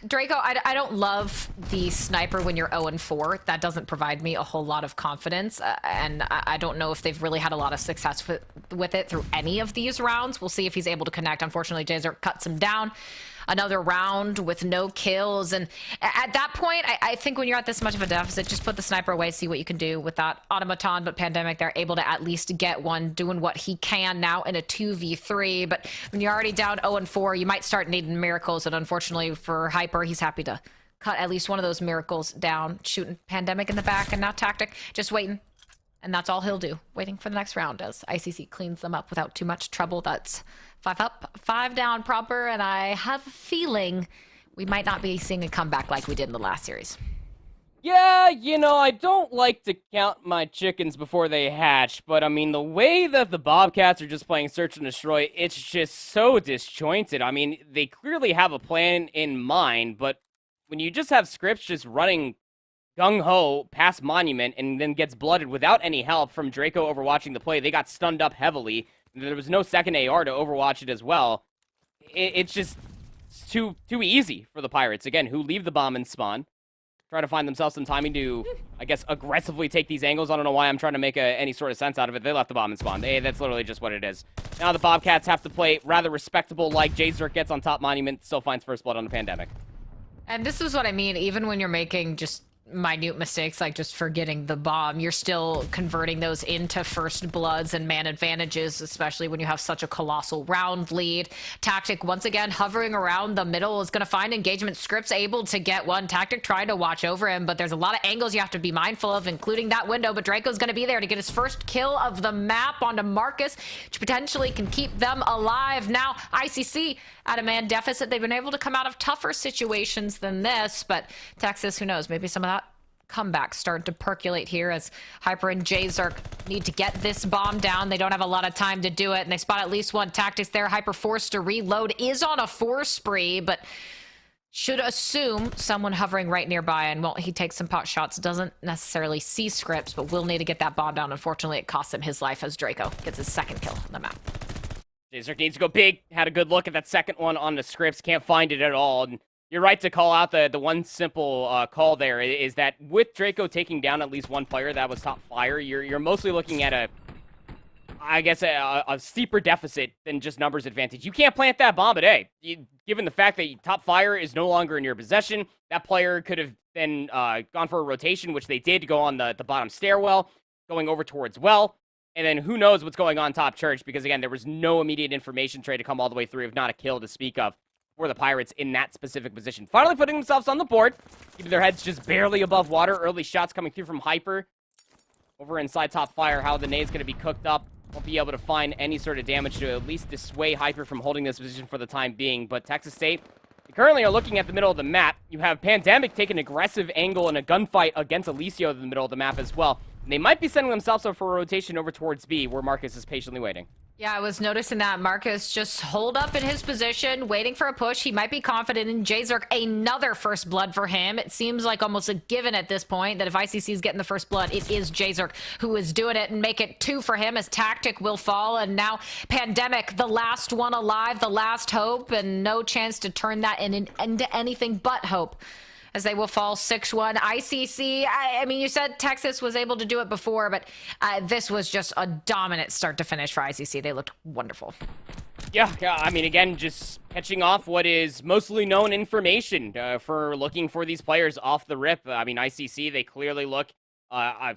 Draco, I don't love the sniper when you're 0-4. That doesn't provide me a whole lot of confidence, and I don't know if they've really had a lot of success with it through any of these rounds. We'll see if he's able to connect. Unfortunately, J-Zerk cuts him down. Another round with no kills, and at that point, I think when you're at this much of a deficit, just put the sniper away, see what you can do with that automaton. But Pandemic, they're able to at least get one, doing what he can now in a 2v3. But when you're already down 0-4, you might start needing miracles, and unfortunately for Hyper, he's happy to cut at least one of those miracles down, shooting Pandemic in the back, and now Tactic just waiting. And that's all he'll do, waiting for the next round as ICC cleans them up without too much trouble. That's 5 up, 5 down proper, and I have a feeling we might not be seeing a comeback like we did in the last series. Yeah, you know, I don't like to count my chickens before they hatch, but I mean, the way that the Bobcats are just playing Search and Destroy, it's just so disjointed. I mean, they clearly have a plan in mind, but when you just have Scripps just running gung-ho past Monument and then gets blooded without any help from Draco overwatching the play, they got stunned up heavily. There was no second AR to overwatch it as well. It's just too easy for the Pirates, again, who leave the bomb and spawn. Try to find themselves some timing to, I guess, aggressively take these angles. I don't know why I'm trying to make any sort of sense out of it. They left the bomb and spawned. Hey, that's literally just what it is. Now the Bobcats have to play rather respectable, like J-Zerk gets on top Monument, still finds first blood on the Pandemic. And this is what I mean, even when you're making just minute mistakes like just forgetting the bomb, you're still converting those into first bloods and man advantages, especially when you have such a colossal round lead. Tactic, once again, hovering around the middle, is going to find engagement. Scripts able to get one. Tactic trying to watch over him, but there's a lot of angles you have to be mindful of, including that window. But Draco's going to be there to get his first kill of the map onto Marcus, which potentially can keep them alive. Now, ICC at a man deficit. They've been able to come out of tougher situations than this, but Texas, who knows, maybe some of that comeback starting to percolate here as Hyper and Jzerk need to get this bomb down. They don't have a lot of time to do it, and they spot at least one. Tactics there. Hyper forced to reload, is on a 4 spree, but should assume someone hovering right nearby, and well, he takes some pot shots, doesn't necessarily see Scripts, but will need to get that bomb down. Unfortunately, it costs him his life as Draco gets his second kill on the map. Jzerk needs to go big. Had a good look at that second one on the Scripts. Can't find it at all. And you're right to call out the one simple call there is that with Draco taking down at least one player that was top fire, you're mostly looking at a steeper deficit than just numbers advantage. You can't plant that bomb at A. Given the fact that top fire is no longer in your possession, that player could have then gone for a rotation, which they did, to go on the bottom stairwell, going over towards well. And then who knows what's going on top church, because again, there was no immediate information trade to come all the way through, if not a kill to speak of, for the Pirates in that specific position. Finally putting themselves on the board, keeping their heads just barely above water. Early shots coming through from Hyper. Over inside top fire, how the nade's going to be cooked up. Won't be able to find any sort of damage to at least dissuade Hyper from holding this position for the time being. But Texas State, they currently are looking at the middle of the map. You have Pandemic take an aggressive angle in a gunfight against Alicio in the middle of the map as well. And they might be setting themselves up for a rotation over towards B, where Marcus is patiently waiting. Yeah, I was noticing that Marcus just holed up in his position, waiting for a push. He might be confident in Jzerk. Another first blood for him. It seems like almost a given at this point that if ICC is getting the first blood, it is Jzerk who is doing it, and make it 2 for him as Tactic will fall. And now Pandemic, the last one alive, the last hope, and no chance to turn that into anything but hope, as they will fall 6-1. ICC, I mean, you said Texas was able to do it before, but this was just a dominant start to finish for ICC. They looked wonderful. Yeah, I mean, again, just catching off what is mostly known information for looking for these players off the rip. I mean, ICC, they clearly look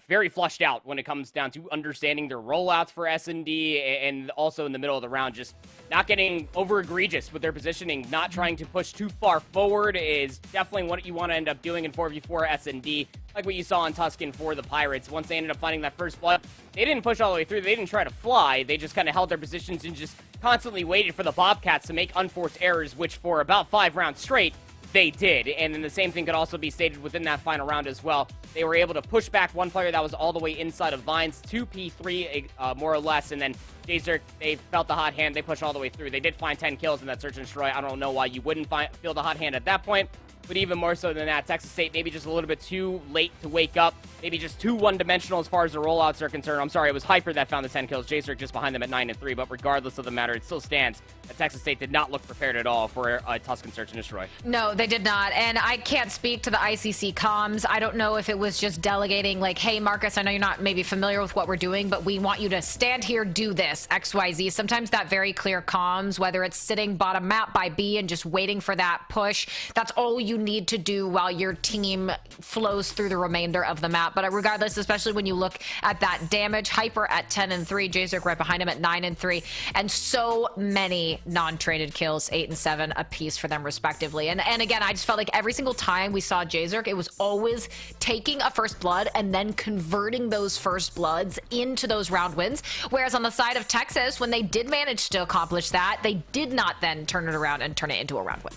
very flushed out when it comes down to understanding their rollouts for S&D, and also in the middle of the round, just not getting over egregious with their positioning, not trying to push too far forward is definitely what you want to end up doing in 4v4 S&D, like what you saw on Tuscan for the Pirates. Once they ended up finding that first blood, they didn't push all the way through, they didn't try to fly, they just kind of held their positions and just constantly waited for the Bobcats to make unforced errors, which for about 5 rounds straight, they did. And then the same thing could also be stated within that final round as well. They were able to push back one player that was all the way inside of Vines, 2p3 more or less, and then Jzerk, they felt the hot hand, they pushed all the way through. They did find 10 kills in that search and destroy. I don't know why you wouldn't feel the hot hand at that point, but even more so than that, Texas State maybe just a little bit too late to wake up, maybe just too one-dimensional as far as the rollouts are concerned. I'm sorry, it was Hyper that found the 10 kills, Jzerk just behind them at 9-3, but regardless of the matter, it still stands that Texas State did not look prepared at all for a Tuscan search and destroy. No, they did not, and I can't speak to the ICC comms. I don't know if it was just delegating, like, hey, Marcus, I know you're not maybe familiar with what we're doing, but we want you to stand here, do this, XYZ. Sometimes that very clear comms, whether it's sitting bottom map by B and just waiting for that push, that's all you need to do while your team flows through the remainder of the map. But regardless, especially when you look at that damage, Hyper at 10-3, Jzerk right behind him at 9-3, and so many non-traded kills, 8 and 7 apiece for them respectively. And again, I just felt like every single time we saw Jzerk, it was always taking a first blood and then converting those first bloods into those round wins. Whereas on the side of Texas, when they did manage to accomplish that, they did not then turn it around and turn it into a round win.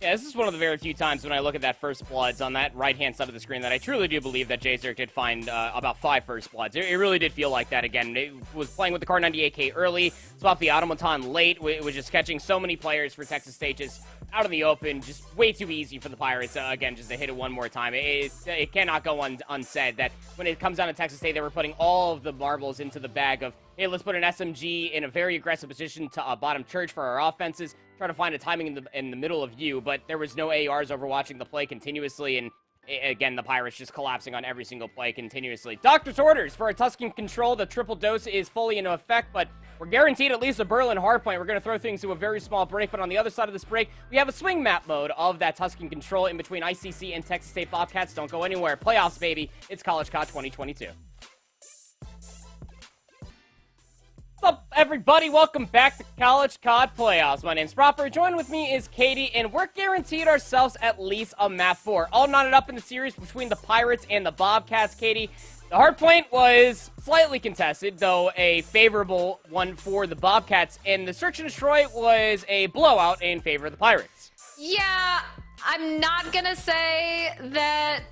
Yeah, this is one of the very few times when I look at that first bloods on that right-hand side of the screen that I truly do believe that Jzerk did find about 5 first bloods. It really did feel like that again. It was playing with the Car 98K early, swapped the Automaton late. It was just catching so many players for Texas State just out in the open, just way too easy for the Pirates, again, just to hit it one more time. It cannot go unsaid that when it comes down to Texas State, they were putting all of the marbles into the bag of, hey, let's put an SMG in a very aggressive position to bottom church for our offenses, try to find a timing in the middle of you, but there was no ARs overwatching the play continuously, and Again, the Pirates just collapsing on every single play continuously. Doctor's orders for a Tuscan control. The triple dose is fully into effect, but we're guaranteed at least a Berlin hardpoint. We're going to throw things to a very small break, but on the other side of this break, we have a swing map mode of that Tuscan control in between ICC and Texas State Bobcats. Don't go anywhere. Playoffs, baby. It's College COD 2022. What's up, everybody? Welcome back to College COD Playoffs. My name's Proper. Joined with me is Katie, and we're guaranteed ourselves at least a map 4. All knotted up in the series between the Pirates and the Bobcats, Katie. The hardpoint was slightly contested, though a favorable one for the Bobcats, and the search and destroy was a blowout in favor of the Pirates. Yeah, I'm not gonna say that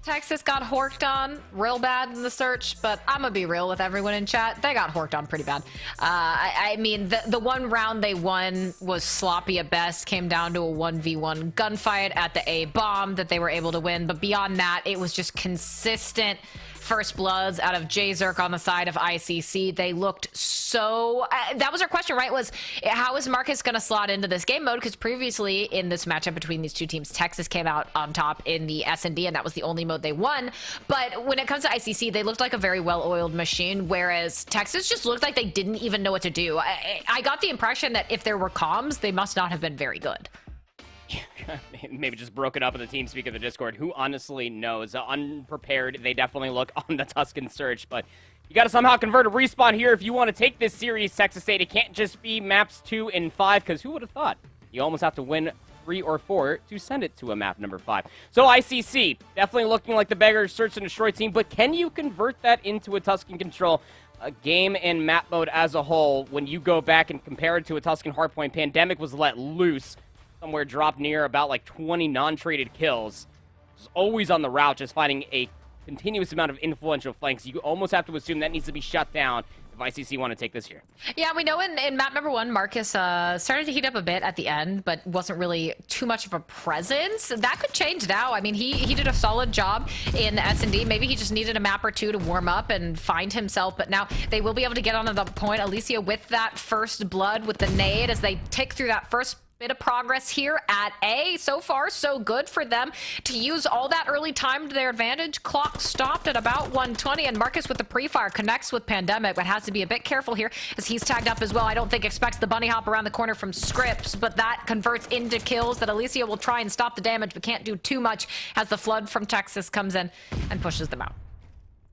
Texas got horked on real bad in the search, but I'm gonna be real with everyone in chat. They got horked on pretty bad. I mean, the one round they won was sloppy at best, came down to a 1v1 gunfight at the A bomb that they were able to win. But beyond that, it was just consistent first bloods out of J-Zerk on the side of ICC. They looked so... that was our question, right? Was how is Marcus going to slot into this game mode? Because previously in this matchup between these two teams, Texas came out on top in the S&D, and that was the only mode they won. But when it comes to ICC, they looked like a very well-oiled machine, whereas Texas just looked like they didn't even know what to do. I got the impression that if there were comms, they must not have been very good. Maybe just broken up in the team speak of the Discord. Who honestly knows? Unprepared, they definitely look on the Tuscan search, but you got to somehow convert a respawn here if you want to take this series, Texas State. It can't just be maps 2 and 5, because who would have thought? You almost have to win 3 or 4 to send it to a map number 5. So ICC, definitely looking like the beggar search and destroy team, but can you convert that into a Tuscan control? A game and map mode as a whole, when you go back and compare it to a Tuscan hardpoint, Pandemic was let loose. Somewhere dropped near about like 20 non-traded kills. Just always on the route, just finding a continuous amount of influential flanks. You almost have to assume that needs to be shut down if ICC want to take this here. Yeah, we know in map number 1, Marcus started to heat up a bit at the end, but wasn't really too much of a presence. That could change now. I mean, he did a solid job in S&D. Maybe he just needed a map or 2 to warm up and find himself, but now they will be able to get onto the point. Alicia with that first blood with the nade as they tick through that first bit of progress here at A. So far, so good for them to use all that early time to their advantage. Clock stopped at about 120, and Marcus with the pre-fire connects with Pandemic, but has to be a bit careful here as he's tagged up as well. I don't think expects the bunny hop around the corner from Scripps, but that converts into kills that Alicia will try and stop the damage, but can't do too much as the flood from Texas comes in and pushes them out.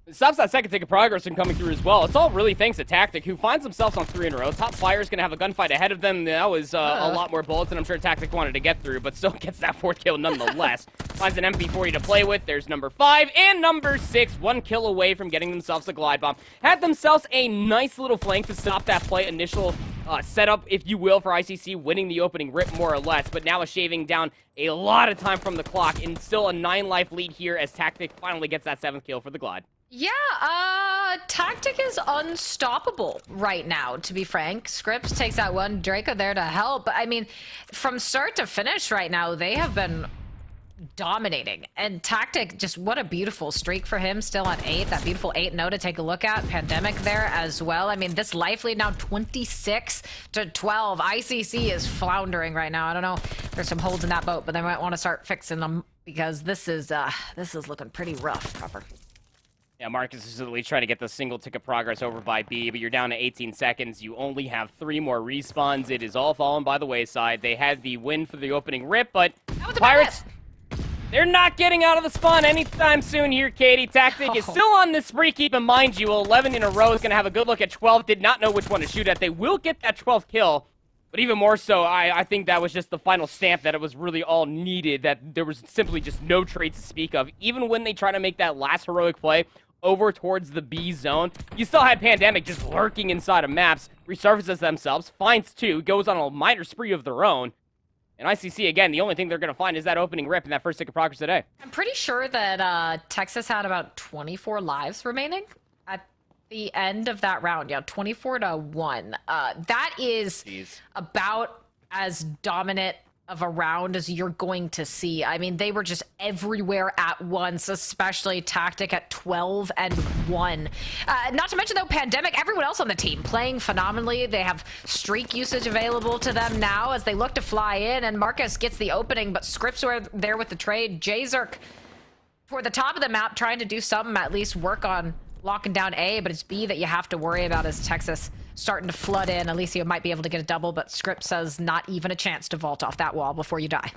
It stops that second tick of progress from coming through as well. It's all really thanks to Tactic, who finds themselves on 3 in a row. Top Fire's going to have a gunfight ahead of them. That was a lot more bullets than I'm sure Tactic wanted to get through, but still gets that 4th kill nonetheless. Finds an MP40 to play with. There's number 5 and number 6. 1 kill away from getting themselves a glide bomb. Had themselves a nice little flank to stop that play. Initial setup, if you will, for ICC winning the opening rip more or less, but now is shaving down a lot of time from the clock, and still a 9-life lead here as Tactic finally gets that 7th kill for the glide. Yeah, Tactic is unstoppable right now, to be frank. Scripps takes out one, Draco there to help. I mean, from start to finish right now, they have been dominating. And Tactic, just what a beautiful streak for him, still on 8. That beautiful 8-0 to take a look at. Pandemic there as well. I mean, this life lead now 26 to 12. ICC is floundering right now. I don't know. There's some holes in that boat, but they might want to start fixing them because this is looking pretty rough, Copper. Yeah, Marcus is at least trying to get the single tick of progress over by B, but you're down to 18 seconds. You only have 3 more respawns. It is all fallen by the wayside. They had the win for the opening rip, but Pirates, they're not getting out of the spawn anytime soon here, Katie. Tactic is still on this spree. Keep in mind, you 11 in a row is going to have a good look at 12. Did not know which one to shoot at. They will get that 12th kill, but even more so, I think that was just the final stamp that it was really all needed, that there was simply just no trades to speak of. Even when they try to make that last heroic play over towards the B zone, you still had Pandemic just lurking inside of maps, resurfaces themselves, finds 2, goes on a minor spree of their own. And ICC, again, the only thing they're going to find is that opening rip in that first tick of progress today. I'm pretty sure that Texas had about 24 lives remaining at the end of that round. Yeah, 24 to 1. That is about as dominant of a round as you're going to see. I mean, they were just everywhere at once, especially Tactic at 12 and 1. Not to mention, though, Pandemic, everyone else on the team playing phenomenally. They have streak usage available to them now as they look to fly in, and Marcus gets the opening, but Scripps are there with the trade. J-Zerk For the top of the map, trying to do something, at least work on locking down A, but it's B that you have to worry about as Texas starting to flood in. Alicio might be able to get a double, but Script says not even a chance to vault off that wall before you die.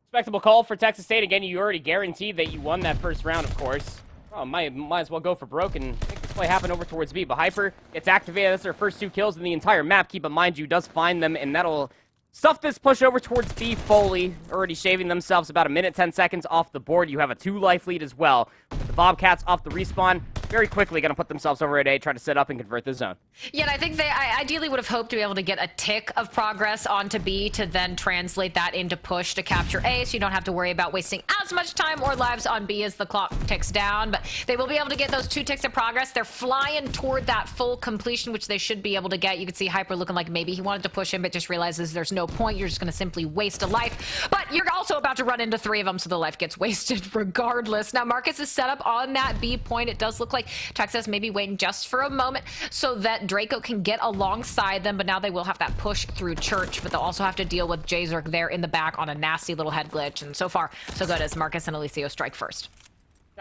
Respectable call for Texas State. Again, you already guaranteed that you won that first round, of course. Oh, might as well go for broke and make this play happen over towards B. But Hyper gets activated. That's their first 2 kills in the entire map. Keep in mind, you does find them, and that'll stuff this push over towards B. Foley already shaving themselves about 1:10 off the board. You have a 2-life lead as well. The Bobcats off the respawn, very quickly going to put themselves over at A, try to set up and convert the zone. Yeah, and I think they ideally would have hoped to be able to get a tick of progress onto B to then translate that into push to capture A, so you don't have to worry about wasting as much time or lives on B as the clock ticks down. But they will be able to get those 2 ticks of progress. They're flying toward that full completion, which they should be able to get. You can see Hyper looking like maybe he wanted to push him, but just realizes there's no point. You're just going to simply waste a life. But you're also about to run into 3 of them, so the life gets wasted regardless. Now, Marcus is set up on that B point. It does look like Texas may be waiting just for a moment so that Draco can get alongside them, but now they will have that push through Church, but they'll also have to deal with Jazerk there in the back on a nasty little head glitch, and so far, so good as Marcus and Alicio strike first.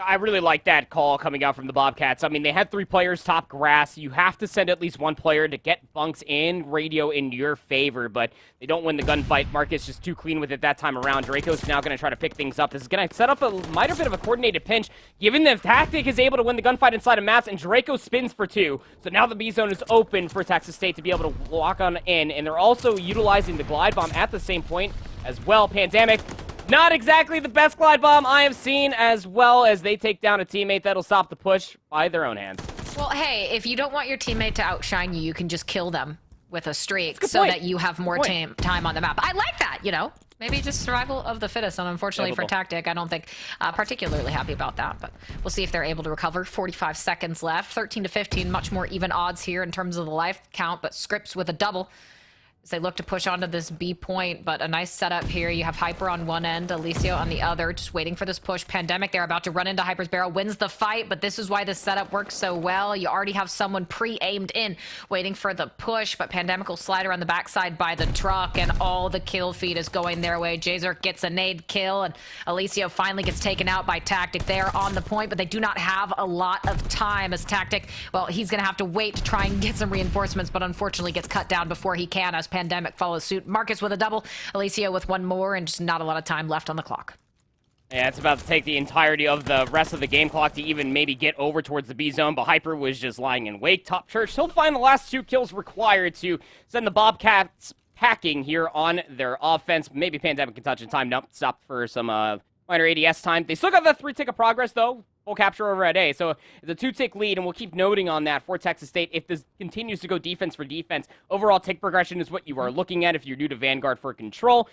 I really like that call coming out from the Bobcats. I mean, they had 3 players top grass. You have to send at least 1 player to get bunks and radio in your favor, but they don't win the gunfight. Marcus just too clean with it that time around. Draco's now going to try to pick things up. This is going to set up a minor bit of a coordinated pinch, given the Tactic is able to win the gunfight inside of maps, and Draco spins for 2. So now the B zone is open for Texas State to be able to walk on in, and they're also utilizing the glide bomb at the same point as well. Pandemic, not exactly the best glide bomb I have seen, as well as they take down a teammate that'll stop the push by their own hands. Well, hey, if you don't want your teammate to outshine you, you can just kill them with a streak so that you have more time on the map. I like that, you know? Maybe just survival of the fittest, and unfortunately for Tactic, I don't think particularly happy about that, but we'll see if they're able to recover. 45 seconds left, 13 to 15, much more even odds here in terms of the life count, but Scripps with a double as they look to push onto this B point, but a nice setup here. You have Hyper on one end, Alicio on the other, just waiting for this push. Pandemic, they're about to run into Hyper's barrel, wins the fight, but this is why this setup works so well. You already have someone pre-aimed in, waiting for the push, but Pandemic will slide around the backside by the truck, and all the kill feed is going their way. Jazerk gets a nade kill, and Alicio finally gets taken out by Tactic. They are on the point, but they do not have a lot of time as Tactic, well, he's going to have to wait to try and get some reinforcements, but unfortunately gets cut down before he can as Pandemic follows suit. Marcus with a double, Alicio with 1 more, and just not a lot of time left on the clock. Yeah, it's about to take the entirety of the rest of the game clock to even maybe get over towards the B zone, but Hyper was just lying in wake. Top Church, he'll find the last 2 kills required to send the Bobcats packing here on their offense. Maybe Pandemic can touch in time. Nope, stop for some minor ADS time. They still got that 3 tick of progress, though. Full capture over at A, so it's a 2-tick lead, and we'll keep noting on that for Texas State. If this continues to go defense for defense, overall tick progression is what you are looking at if you're new to Vanguard for control.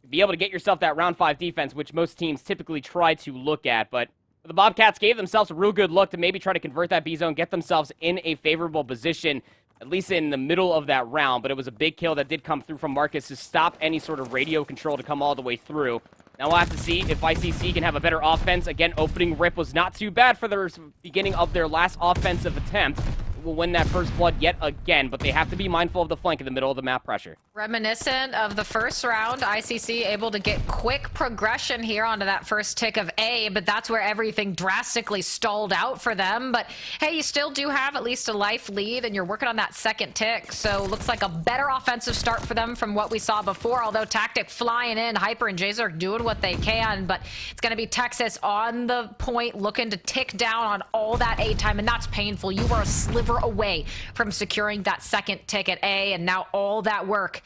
Be able to get yourself that round 5 defense, which most teams typically try to look at, but the Bobcats gave themselves a real good look to maybe try to convert that B zone, get themselves in a favorable position, at least in the middle of that round, but it was a big kill that did come through from Marcus to stop any sort of radio control to come all the way through. Now we'll have to see if ICC can have a better offense. Again, opening rip was not too bad for the beginning of their last offensive attempt. Will win that first blood yet again, but they have to be mindful of the flank in the middle of the map pressure. Reminiscent of the first round, ICC able to get quick progression here onto that first tick of A, but that's where everything drastically stalled out for them. But hey, you still do have at least a life lead, and you're working on that second tick, so looks like a better offensive start for them from what we saw before, although Tactic flying in, Hyper and Jazerk doing what they can, but it's going to be Texas on the point looking to tick down on all that A time, and that's painful. You were a sliver away from securing that second tick at A, and now all that work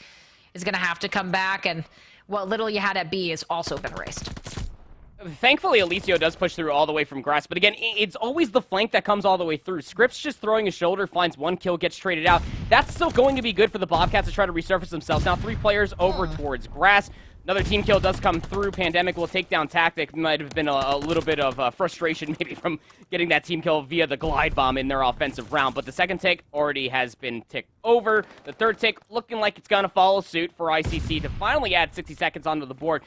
is going to have to come back, and what little you had at B has also been erased. Thankfully, Alicio does push through all the way from grass, but again, it's always the flank that comes all the way through. Scripps just throwing his shoulder, finds 1 kill, gets traded out. That's still going to be good for the Bobcats to try to resurface themselves. Now 3 players over towards grass. Another team kill does come through. Pandemic will take down Tactic. Might have been a little bit of frustration maybe from getting that team kill via the glide bomb in their offensive round. But the second tick already has been ticked over. The third tick looking like it's going to follow suit for ICC to finally add 60 seconds onto the board.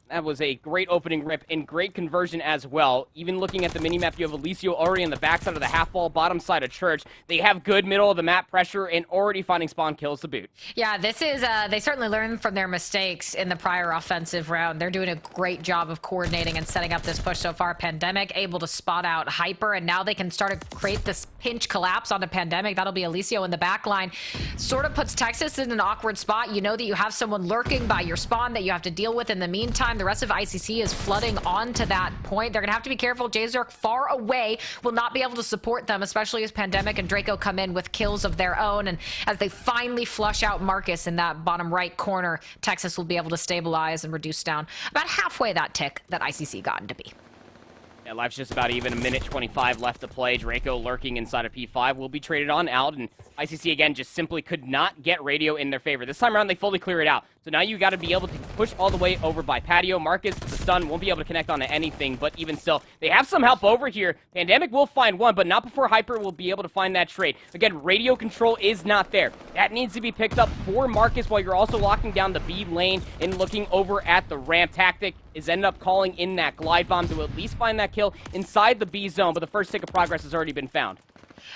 That was a great opening rip and great conversion as well. Even looking at the minimap, you have Alicio already on the backside of the half wall, bottom side of Church. They have good middle of the map pressure and already finding spawn kills to boot. Yeah, this is, they certainly learned from their mistakes in the prior offensive round. They're doing a great job of coordinating and setting up this push so far. Pandemic able to spot out Hyper, and now they can start to create this pinch collapse onto Pandemic. That'll be Alicio in the back line. Sort of puts Texas in an awkward spot. You know that you have someone lurking by your spawn that you have to deal with in the meantime. The rest of ICC is flooding onto that point. They're going to have to be careful. Jzerk far away will not be able to support them, especially as Pandemic and Draco come in with kills of their own. And as they finally flush out Marcus in that bottom right corner, Texas will be able to stabilize and reduce down about halfway that tick that ICC gotten to be. Yeah, life's just about even. A minute 25 left to play. Draco lurking inside of P5 will be traded on out, and ICC again just simply could not get radio in their favor. This time around, they fully clear it out. So now you got to be able to push all the way over by Patio. Marcus, the stun, won't be able to connect onto anything, but even still, they have some help over here. Pandemic will find one, but not before Hyper will be able to find that trade. Again, radio control is not there. That needs to be picked up for Marcus while you're also locking down the B lane and looking over at the ramp. Tactic is ended up calling in that glide bomb to at least find that kill inside the B zone, but the first tick of progress has already been found.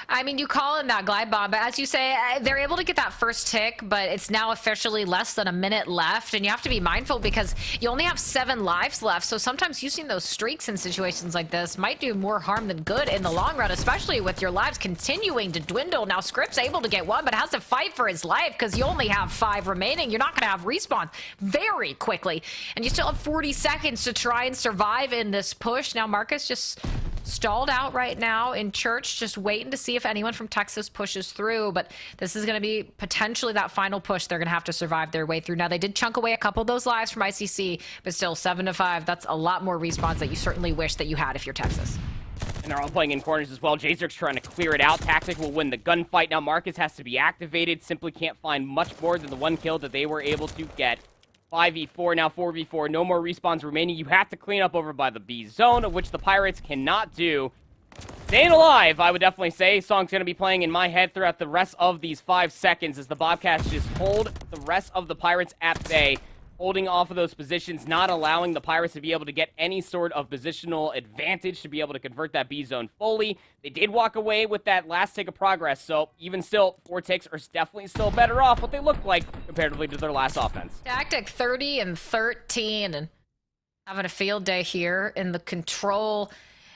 I mean, you call in that glide bomb, but as you say, they're able to get that first tick, but it's now officially less than a minute left, and you have to be mindful because you only have 7 lives left, so sometimes using those streaks in situations like this might do more harm than good in the long run, especially with your lives continuing to dwindle. Now, Script's able to get one, but has to fight for his life because you only have 5 remaining. You're not going to have respawn very quickly, and you still have 40 seconds to try and survive in this push. Now, Marcus just stalled out right now in Church, just waiting to see if anyone from Texas pushes through, but this is going to be potentially that final push they're going to have to survive their way through. Now, they did chunk away a couple of those lives from ICC, but still 7-5. That's a lot more respawns that you certainly wish that you had if you're Texas. And they're all playing in corners as well. Jzerk's trying to clear it out. Tactic will win the gunfight. Now, Marcus has to be activated. Simply can't find much more than the one kill that they were able to get. 5v4, now 4v4, no more respawns remaining. You have to clean up over by the B zone, of which the Pirates cannot do. Staying alive, I would definitely say. Song's going to be playing in my head throughout the rest of these 5 seconds as the Bobcats just hold the rest of the Pirates at bay, holding off of those positions, not allowing the Pirates to be able to get any sort of positional advantage to be able to convert that B zone fully. They did walk away with that last tick of progress, so even still, 4 ticks are definitely still better off what they look like comparatively to their last offense. Tactic 30 and 13 and having a field day here in the control.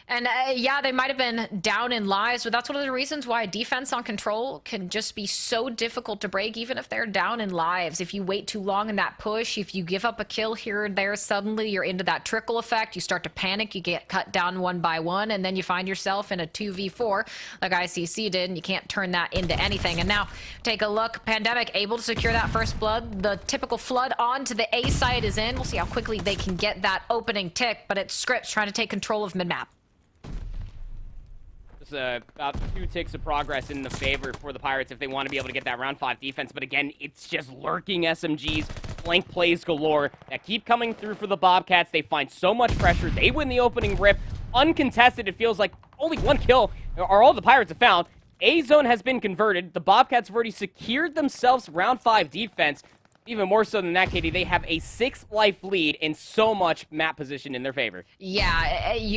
And yeah, they might have been down in lives, but that's one of the reasons why defense on control can just be so difficult to break, even if they're down in lives. If you wait too long in that push, if you give up a kill here or there, suddenly you're into that trickle effect. You start to panic, you get cut down one by one, and then you find yourself in a 2v4 like ICC did, and you can't turn that into anything. And now, take a look. Pandemic able to secure that first blood. The typical flood onto the A side is in. We'll see how quickly they can get that opening tick, but it's Scripts trying to take control of mid-map. About 2 ticks of progress in the favor for the Pirates if they want to be able to get that round 5 defense. But again, it's just lurking SMGs, flank plays galore that keep coming through for the Bobcats. They find so much pressure. They win the opening rip. Uncontested, it feels like only 1 kill are all the Pirates have found. A zone has been converted. The Bobcats have already secured themselves round 5 defense. Even more so than that, Katie, they have a 6-life lead and so much map position in their favor. Yeah,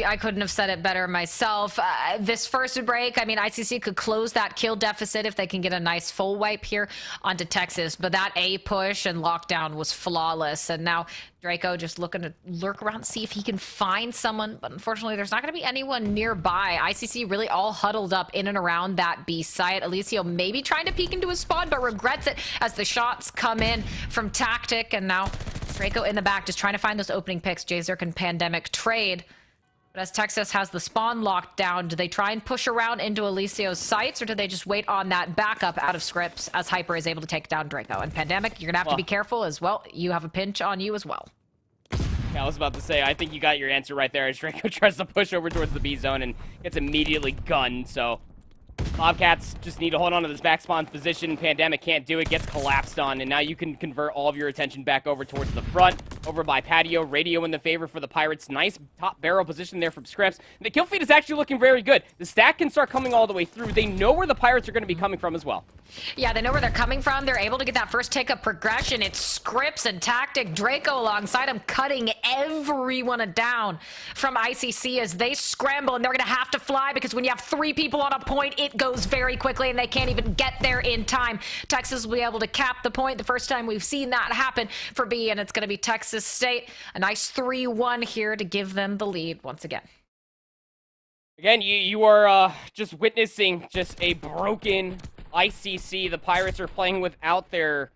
I couldn't have said it better myself. This first break, I mean, ICC could close that kill deficit if they can get a nice full wipe here onto Texas, but that A push and lockdown was flawless, and now Draco just looking to lurk around, see if he can find someone, but unfortunately there's not going to be anyone nearby. ICC really all huddled up in and around that B site. Alicio maybe trying to peek into his spawn, but regrets it as the shots come in from Tactic, and now Draco in the back just trying to find those opening picks. Jzerk and Pandemic trade. But as Texas has the spawn locked down, do they try and push around into Alicio's sights, or do they just wait on that backup out of Scripts as Hyper is able to take down Draco? And Pandemic, you're going to have to be careful as well. You have a pinch on you as well. Yeah, I was about to say, I think you got your answer right there as Draco tries to push over towards the B zone and gets immediately gunned, so Bobcats just need to hold on to this back spawn position. Pandemic can't do it, gets collapsed on, and now you can convert all of your attention back over towards the front, over by Patio. Radio in the favor for the Pirates. Nice top barrel position there from Scripps. The kill feed is actually looking very good. The stack can start coming all the way through. They know where the Pirates are going to be coming from as well. Yeah, they know where they're coming from. They're able to get that first take of progression. It's Scripps and Tactic. Draco alongside him, cutting everyone down from ICC as they scramble, and they're going to have to fly because when you have 3 people on a point, it goes very quickly, and they can't even get there in time. Texas will be able to cap the point. The first time we've seen that happen for B, and it's going to be Texas State. A nice 3-1 here to give them the lead once again. Again, you are just witnessing just a broken ICC. The Pirates are playing without their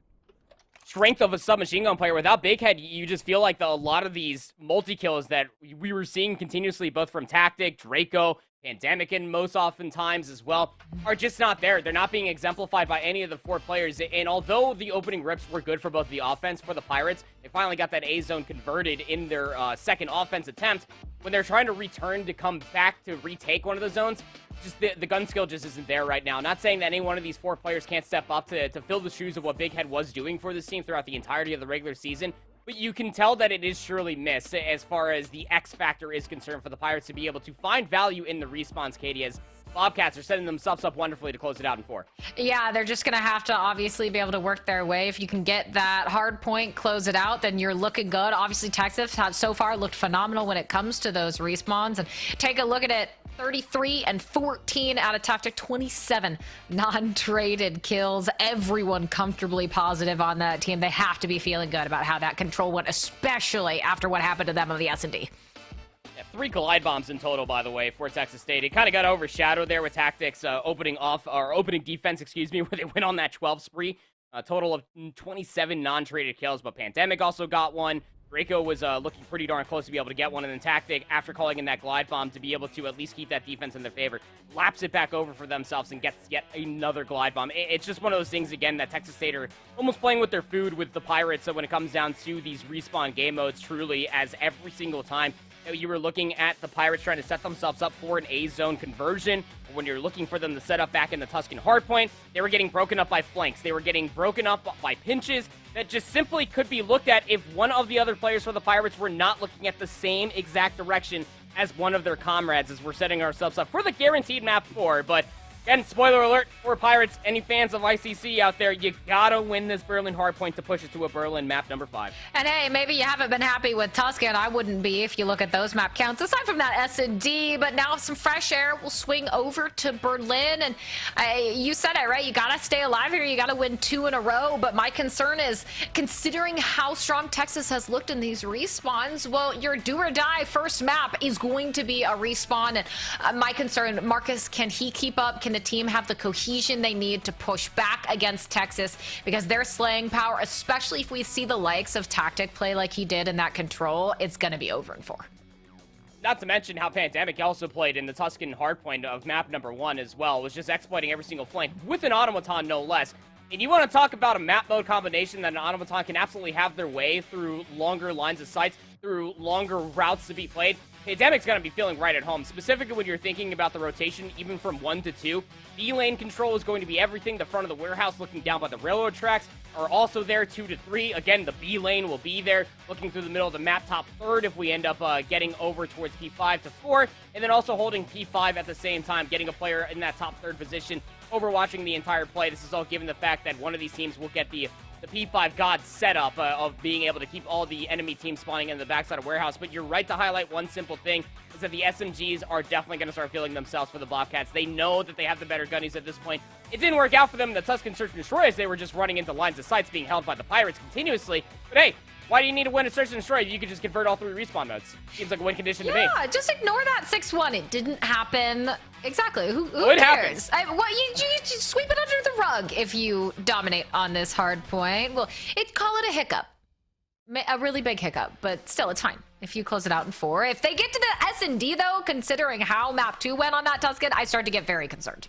strength of a submachine gun player. Without Big Head, you just feel like a lot of these multi-kills that we were seeing continuously, both from Tactic, Draco, Pandemic, and most oftentimes as well, are just not there. They're not being exemplified by any of the 4 players. And although the opening rips were good for both the offense for the Pirates, they finally got that A zone converted in their second offense attempt. When they're trying to return to come back to retake one of the zones, just the gun skill just isn't there right now. Not saying that any one of these 4 players can't step up to fill the shoes of what Big Head was doing for this team throughout the entirety of the regular season, but you can tell that it is surely missed as far as the X factor is concerned for the Pirates to be able to find value in the respawns, Katie, as Bobcats are setting themselves up wonderfully to close it out in 4. Yeah, they're just going to have to obviously be able to work their way. If you can get that hard point, close it out, then you're looking good. Obviously, Texas has so far looked phenomenal when it comes to those respawns. And take a look at it. 33 and 14 out of Tactic, 27 non-traded kills. Everyone comfortably positive on that team. They have to be feeling good about how that control went, especially after what happened to them on the S&D. Yeah, 3 glide bombs in total, by the way, for Texas State. It kind of got overshadowed there with Tactics opening defense, excuse me, where they went on that 12 spree. A total of 27 non-traded kills, but Pandemic also got one. Draco was looking pretty darn close to be able to get one, and then Tactic, after calling in that glide bomb to be able to at least keep that defense in their favor, laps it back over for themselves and gets yet another glide bomb. It's just one of those things, again, that Texas State are almost playing with their food with the Pirates. So when it comes down to these respawn game modes, truly, as every single time you were looking at the Pirates trying to set themselves up for an A-zone conversion, or when you're looking for them to set up back in the Tuscan hardpoint, they were getting broken up by flanks. They were getting broken up by pinches that just simply could be looked at if one of the other players for the Pirates were not looking at the same exact direction as one of their comrades, as we're setting ourselves up for the guaranteed map 4. But again, spoiler alert for Pirates, any fans of ICC out there, you gotta win this Berlin hardpoint to push it to a Berlin map number 5. And hey, maybe you haven't been happy with Tuscan. I wouldn't be if you look at those map counts, aside from that S&D, but now some fresh air will swing over to Berlin. And you said it, right? You gotta stay alive here. You gotta win 2 in a row. But my concern is, considering how strong Texas has looked in these respawns, well, your do or die first map is going to be a respawn. And my concern, Marcus, can he keep up? Can the team have the cohesion they need to push back against Texas? Because their slaying power, especially if we see the likes of Tactic play like he did in that control, it's going to be over in 4. Not to mention how Pandemic also played in the Tuscan hardpoint of map number 1 as well. Was just exploiting every single flank with an automaton, no less. And you want to talk about a map mode combination that an automaton can absolutely have their way through longer lines of sights, through longer routes to be played. Pandemic's going to be feeling right at home, specifically when you're thinking about the rotation, even from 1 to 2. B-lane control is going to be everything. The front of the warehouse looking down by the railroad tracks are also there, 2 to 3. Again, the B-lane will be there, looking through the middle of the map, top third if we end up getting over towards P5 to 4, and then also holding P5 at the same time, getting a player in that top third position, overwatching the entire play. This is all given the fact that one of these teams will get the P5 God setup of being able to keep all the enemy teams spawning in the backside of warehouse. But you're right to highlight one simple thing, is that the SMGs are definitely going to start feeling themselves for the Bobcats. They know that they have the better gunnies at this point. It didn't work out for them in the Tuscan Search and Destroy, as they were just running into lines of sights being held by the Pirates continuously. But hey, why do you need to win a Search and Destroy if you could just convert all 3 respawn modes? Seems like a win condition to me. Yeah, just ignore that 6-1. It didn't happen. Exactly. Who cares? You sweep it under the rug if you dominate on this hard point. Well, call it a hiccup. A really big hiccup, but still, it's fine if you close it out in 4. If they get to the S&D, though, considering how map 2 went on that Tuscan, I start to get very concerned.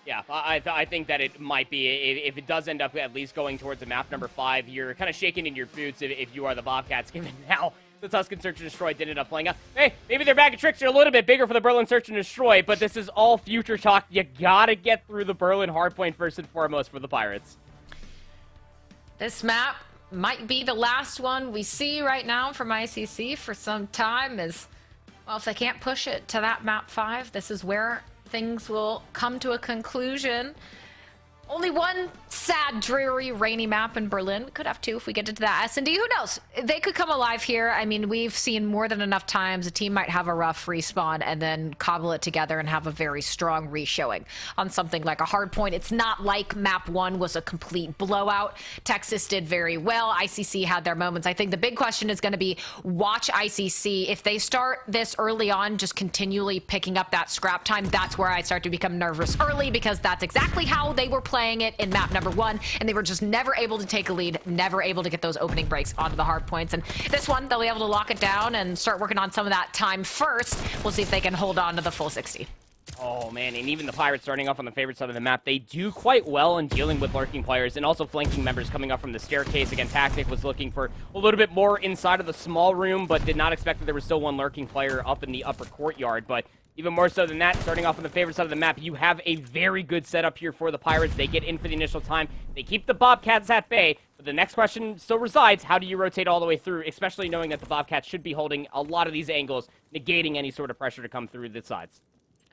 Yeah, I think that it might be, if it does end up at least going towards a map number 5, you're kind of shaking in your boots if you are the Bobcats, given how the Tuscan Search and Destroy did end up playing out. Hey, maybe their bag of tricks are a little bit bigger for the Berlin Search and Destroy, but this is all future talk. You gotta get through the Berlin hardpoint first and foremost for the Pirates. This map might be the last one we see right now from ICC for some time. As well, if they can't push it to that map 5, this is where things will come to a conclusion. Only one sad, dreary, rainy map in Berlin. We could have 2 if we get into that S&D. Who knows? They could come alive here. I mean, we've seen more than enough times a team might have a rough respawn and then cobble it together and have a very strong re-showing on something like a hard point. It's not like map 1 was a complete blowout. Texas did very well. ICC had their moments. I think the big question is going to be watch ICC. If they start this early on, just continually picking up that scrap time, that's where I start to become nervous early, because that's exactly how they were playing it in map number 1, and they were just never able to take a lead, never able to get those opening breaks onto the hard points. And this one, they'll be able to lock it down and start working on some of that time first. We'll see if they can hold on to the full 60. Oh, man, and even the Pirates starting off on the favorite side of the map, they do quite well in dealing with lurking players and also flanking members coming up from the staircase. Again, Tactic was looking for a little bit more inside of the small room, but did not expect that there was still one lurking player up in the upper courtyard. But even more so than that, starting off on the favorite side of the map, you have a very good setup here for the Pirates. They get in for the initial time. They keep the Bobcats at bay. But the next question still resides, how do you rotate all the way through, especially knowing that the Bobcats should be holding a lot of these angles, negating any sort of pressure to come through the sides.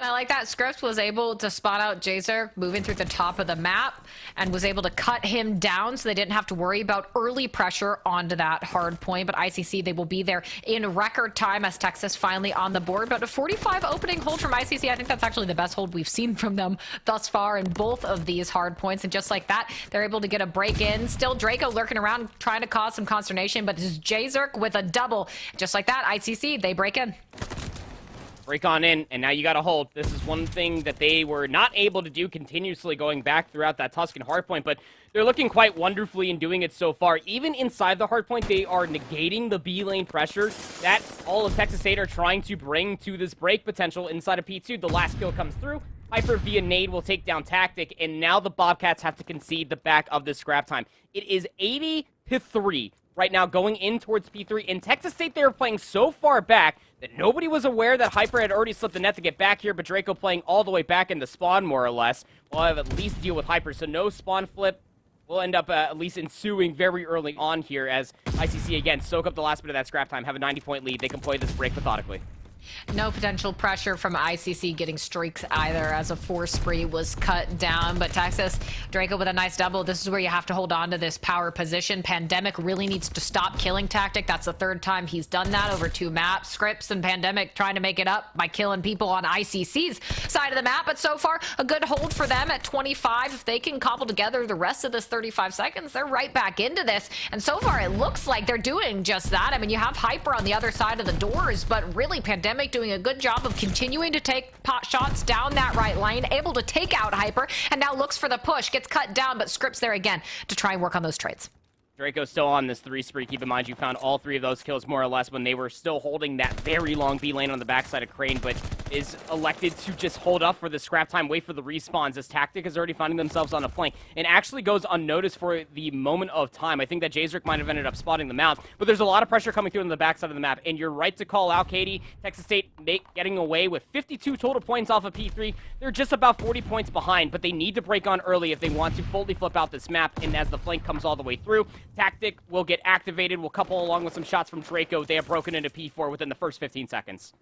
I like that Scripps was able to spot out Jzer moving through the top of the map and was able to cut him down so they didn't have to worry about early pressure onto that hard point. But ICC, they will be there in record time as Texas finally on the board. But a 45 opening hold from ICC, I think that's actually the best hold we've seen from them thus far in both of these hard points. And just like that, they're able to get a break in. Still Draco lurking around trying to cause some consternation, but it's Jzer with a double. Just like that, ICC, they break in. Break on in, and now you got to hold. This is one thing that they were not able to do continuously going back throughout that Tuscan hardpoint, but they're looking quite wonderfully in doing it so far. Even inside the hardpoint, they are negating the B lane pressure that all of Texas State are trying to bring to this break potential inside of P2. The last kill comes through. Hyper via nade will take down Tactic, and now the Bobcats have to concede the back of this scrap time. It is 80-3 right now going in towards P3. In Texas State, they were playing so far back that nobody was aware that Hyper had already slipped the net to get back here, but Draco playing all the way back into spawn, more or less. We'll have at least deal with Hyper, so no spawn flip will end up at least ensuing very early on here as ICC, again, soak up the last bit of that scrap time, have a 90-point lead. They can play this break methodically. No potential pressure from ICC getting streaks either, as a 4 spree was cut down. But Texas, Draco with a nice double. This is where you have to hold on to this power position. Pandemic really needs to stop killing Tactic. That's the 3rd time he's done that over 2 maps. Scripps and Pandemic trying to make it up by killing people on ICC's side of the map. But so far, a good hold for them at 25. If they can cobble together the rest of this 35 seconds, they're right back into this. And so far, it looks like they're doing just that. I mean, you have Hyper on the other side of the doors, but really Pandemic doing a good job of continuing to take pot shots down that right lane, able to take out Hyper, and now looks for the push, gets cut down, but Scripps there again to try and work on those trades. Draco's still on this 3 spree. Keep in mind, you found all 3 of those kills more or less when they were still holding that very long B lane on the backside of Crane, but is elected to just hold up for the scrap time, wait for the respawns as Tactic is already finding themselves on a flank and actually goes unnoticed for the moment of time. I think that Jzerk might have ended up spotting them out, but there's a lot of pressure coming through on the backside of the map, and you're right to call out, Katie. Texas State getting away with 52 total points off of P3. They're just about 40 points behind, but they need to break on early if they want to fully flip out this map, and as the flank comes all the way through, Tactic will get activated. We'll couple along with some shots from Draco. They have broken into P4 within the first 15 seconds.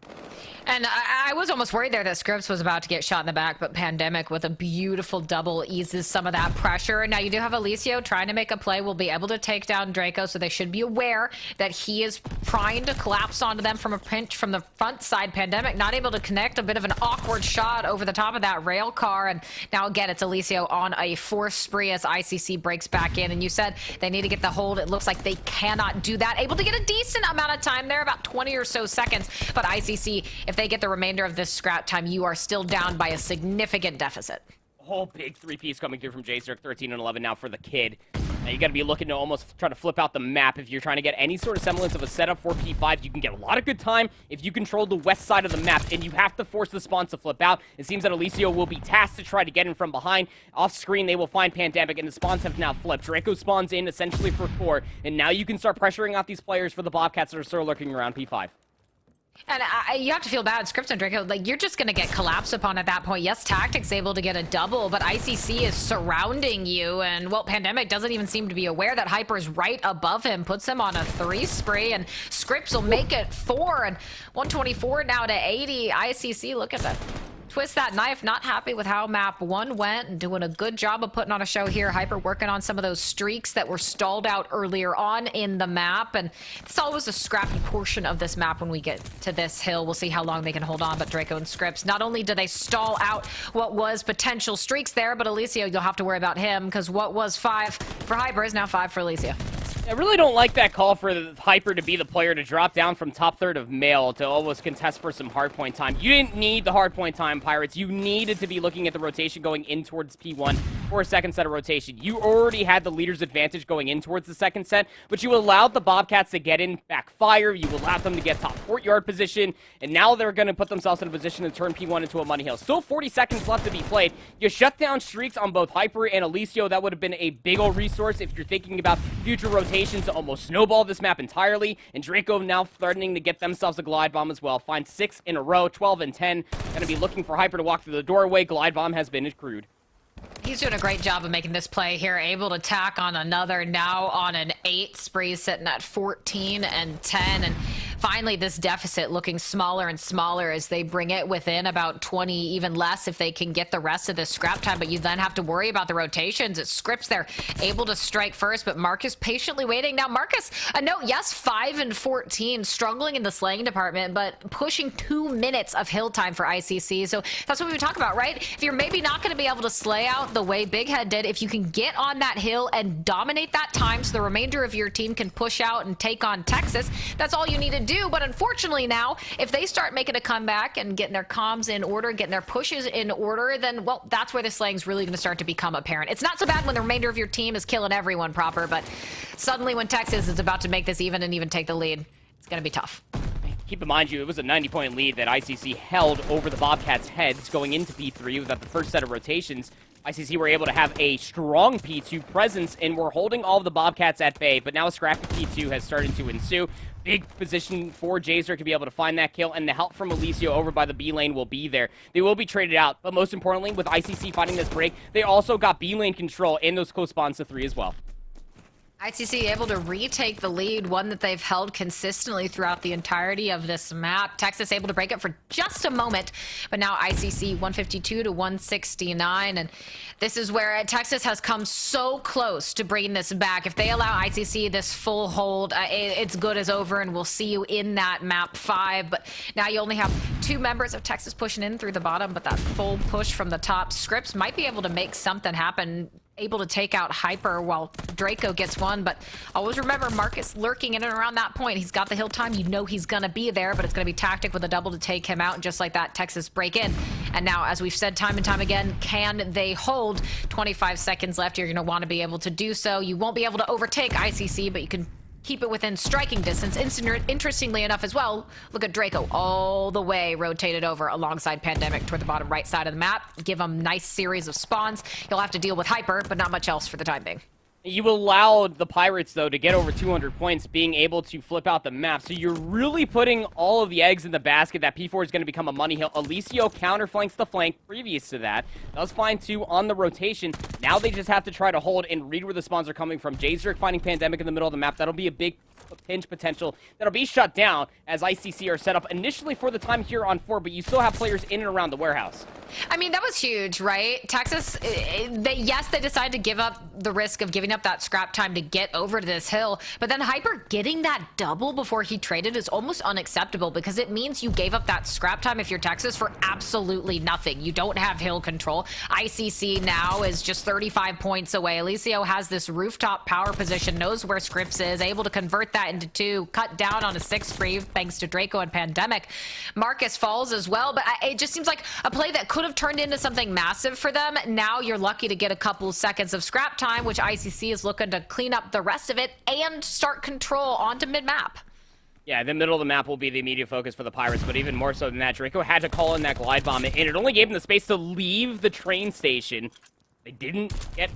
And I was almost worried there that Scripps was about to get shot in the back, but Pandemic with a beautiful double eases some of that pressure. Now you do have Alicio trying to make a play, will be able to take down Draco, so they should be aware that he is trying to collapse onto them from a pinch from the front side. Pandemic not able to connect, a bit of an awkward shot over the top of that rail car, and now again it's Alicio on a 4th spree as ICC breaks back in, and you said they need to get the hold. It looks like they cannot do that. Able to get a decent amount of time there, about 20 or so seconds, but ICC, if they get the remainder of this scrap time, you are still down by a significant deficit. Oh, big three-piece coming through from J-Circ, 13 and 11 now for the kid. Now, you got to be looking to almost try to flip out the map if you're trying to get any sort of semblance of a setup for P5. You can get a lot of good time if you control the west side of the map, and you have to force the spawns to flip out. It seems that Alicio will be tasked to try to get in from behind. Off screen, they will find Pandemic, and the spawns have now flipped. Draco spawns in essentially for 4, and now you can start pressuring out these players for the Bobcats that are still lurking around P5. And you have to feel bad, Scripts and Draco, like, you're just going to get collapsed upon at that point. Yes, Tactic's able to get a double, but ICC is surrounding you, and, well, Pandemic doesn't even seem to be aware that Hyper's right above him, puts him on a 3 spree, and Scripts will make it 4, and 124 now to 80. ICC, look at that. Twist that knife, not happy with how map 1 went, and doing a good job of putting on a show here. Hyper working on some of those streaks that were stalled out earlier on in the map, and it's always a scrappy portion of this map when we get to this hill. We'll see how long they can hold on, but Draco and Scripts, not only do they stall out what was potential streaks there, but Alicio, you'll have to worry about him, because what was 5 for Hyper is now 5 for Alicio. I really don't like that call for the Hyper to be the player to drop down from top third of Mail to almost contest for some hardpoint time. You didn't need the hardpoint time, Pirates. You needed to be looking at the rotation going in towards P1 for a second set of rotation. You already had the leader's advantage going in towards the second set, but you allowed the Bobcats to get in backfire. You allowed them to get top courtyard position, and now they're going to put themselves in a position to turn P1 into a money hill. Still 40 seconds left to be played. You shut down streaks on both Hyper and Alicio. That would have been a big old resource if you're thinking about future rotations to almost snowball this map entirely, and Draco now threatening to get themselves a glide bomb as well. Find 6 in a row, 12 and 10. Gonna be looking for Hyper to walk through the doorway. Glide bomb has been accrued. He's doing a great job of making this play here, able to tack on another, now on an 8 spree, sitting at 14 and 10, and finally this deficit looking smaller and smaller as they bring it within about 20, even less if they can get the rest of this scrap time. But you then have to worry about the rotations. It's Scripts there, able to strike first, but Marcus patiently waiting. Now Marcus, a note, yes, 5 and 14, struggling in the slaying department, but pushing 2 minutes of hill time for ICC. So that's what we talk about, right? If you're maybe not going to be able to slay out the way Big Head did, if you can get on that hill and dominate that time so the remainder of your team can push out and take on Texas, that's all you need to do. But unfortunately now, if they start making a comeback and getting their comms in order, getting their pushes in order, then, well, that's where the slaying's really going to start to become apparent. It's not so bad when the remainder of your team is killing everyone proper, but suddenly when Texas is about to make this even and even take the lead, it's going to be tough. Keep in mind, it was a 90-point lead that ICC held over the Bobcats' heads going into P3 without the first set of rotations. ICC were able to have a strong P2 presence, and we're holding all of the Bobcats at bay, but now a scrappy P2 has started to ensue. Big position for J-Zer to be able to find that kill, and the help from Alicio over by the B lane will be there. They will be traded out, but most importantly, with ICC finding this break, they also got B lane control in those close spawns to 3 as well. ICC able to retake the lead, one that they've held consistently throughout the entirety of this map. Texas able to break it for just a moment, but now ICC 152 to 169, and this is where Texas has come so close to bringing this back. If they allow ICC this full hold, it's good as over, and we'll see you in that map 5. But now you only have 2 members of Texas pushing in through the bottom, but that full push from the top, Scripts might be able to make something happen, able to take out Hyper while Draco gets one. But always remember, Marcus lurking in and around that point. He's got the hill time. You know he's going to be there, but it's going to be Tactic with a double to take him out. And just like that, Texas break in. And now, as we've said time and time again, can they hold? 25 seconds left. You're going to want to be able to do so. You won't be able to overtake ICC, but you can keep it within striking distance. Interestingly enough as well, look at Draco all the way rotated over alongside Pandemic toward the bottom right side of the map. Give him nice series of spawns. You'll have to deal with Hyper, but not much else for the time being. You allowed the Pirates, though, to get over 200 points, being able to flip out the map. So you're really putting all of the eggs in the basket that P4 is going to become a money hill. Alicio counterflanks the flank previous to that. Does find 2 on the rotation. Now they just have to try to hold and read where the spawns are coming from. J-Zerk finding Pandemic in the middle of the map. That'll be a big pinch potential. That'll be shut down as ICC are set up initially for the time here on 4, but you still have players in and around the warehouse. I mean, that was huge, right? Texas, yes, they decided to give up the risk of giving giving up that scrap time to get over to this hill. But then Hyper getting that double before he traded is almost unacceptable, because it means you gave up that scrap time if you're Texas for absolutely nothing. You don't have hill control. ICC now is just 35 points away. Elicio has this rooftop power position, knows where Scripps is, able to convert that into 2, cut down on a 6-free thanks to Draco and Pandemic. Marcus falls as well, but it just seems like a play that could have turned into something massive for them. Now you're lucky to get a couple seconds of scrap time, which ICC is looking to clean up the rest of it and start control onto mid-map. Yeah, the middle of the map will be the immediate focus for the Pirates, but even more so than that, Draco had to call in that glide bomb, and it only gave them the space to leave the train station. They didn't get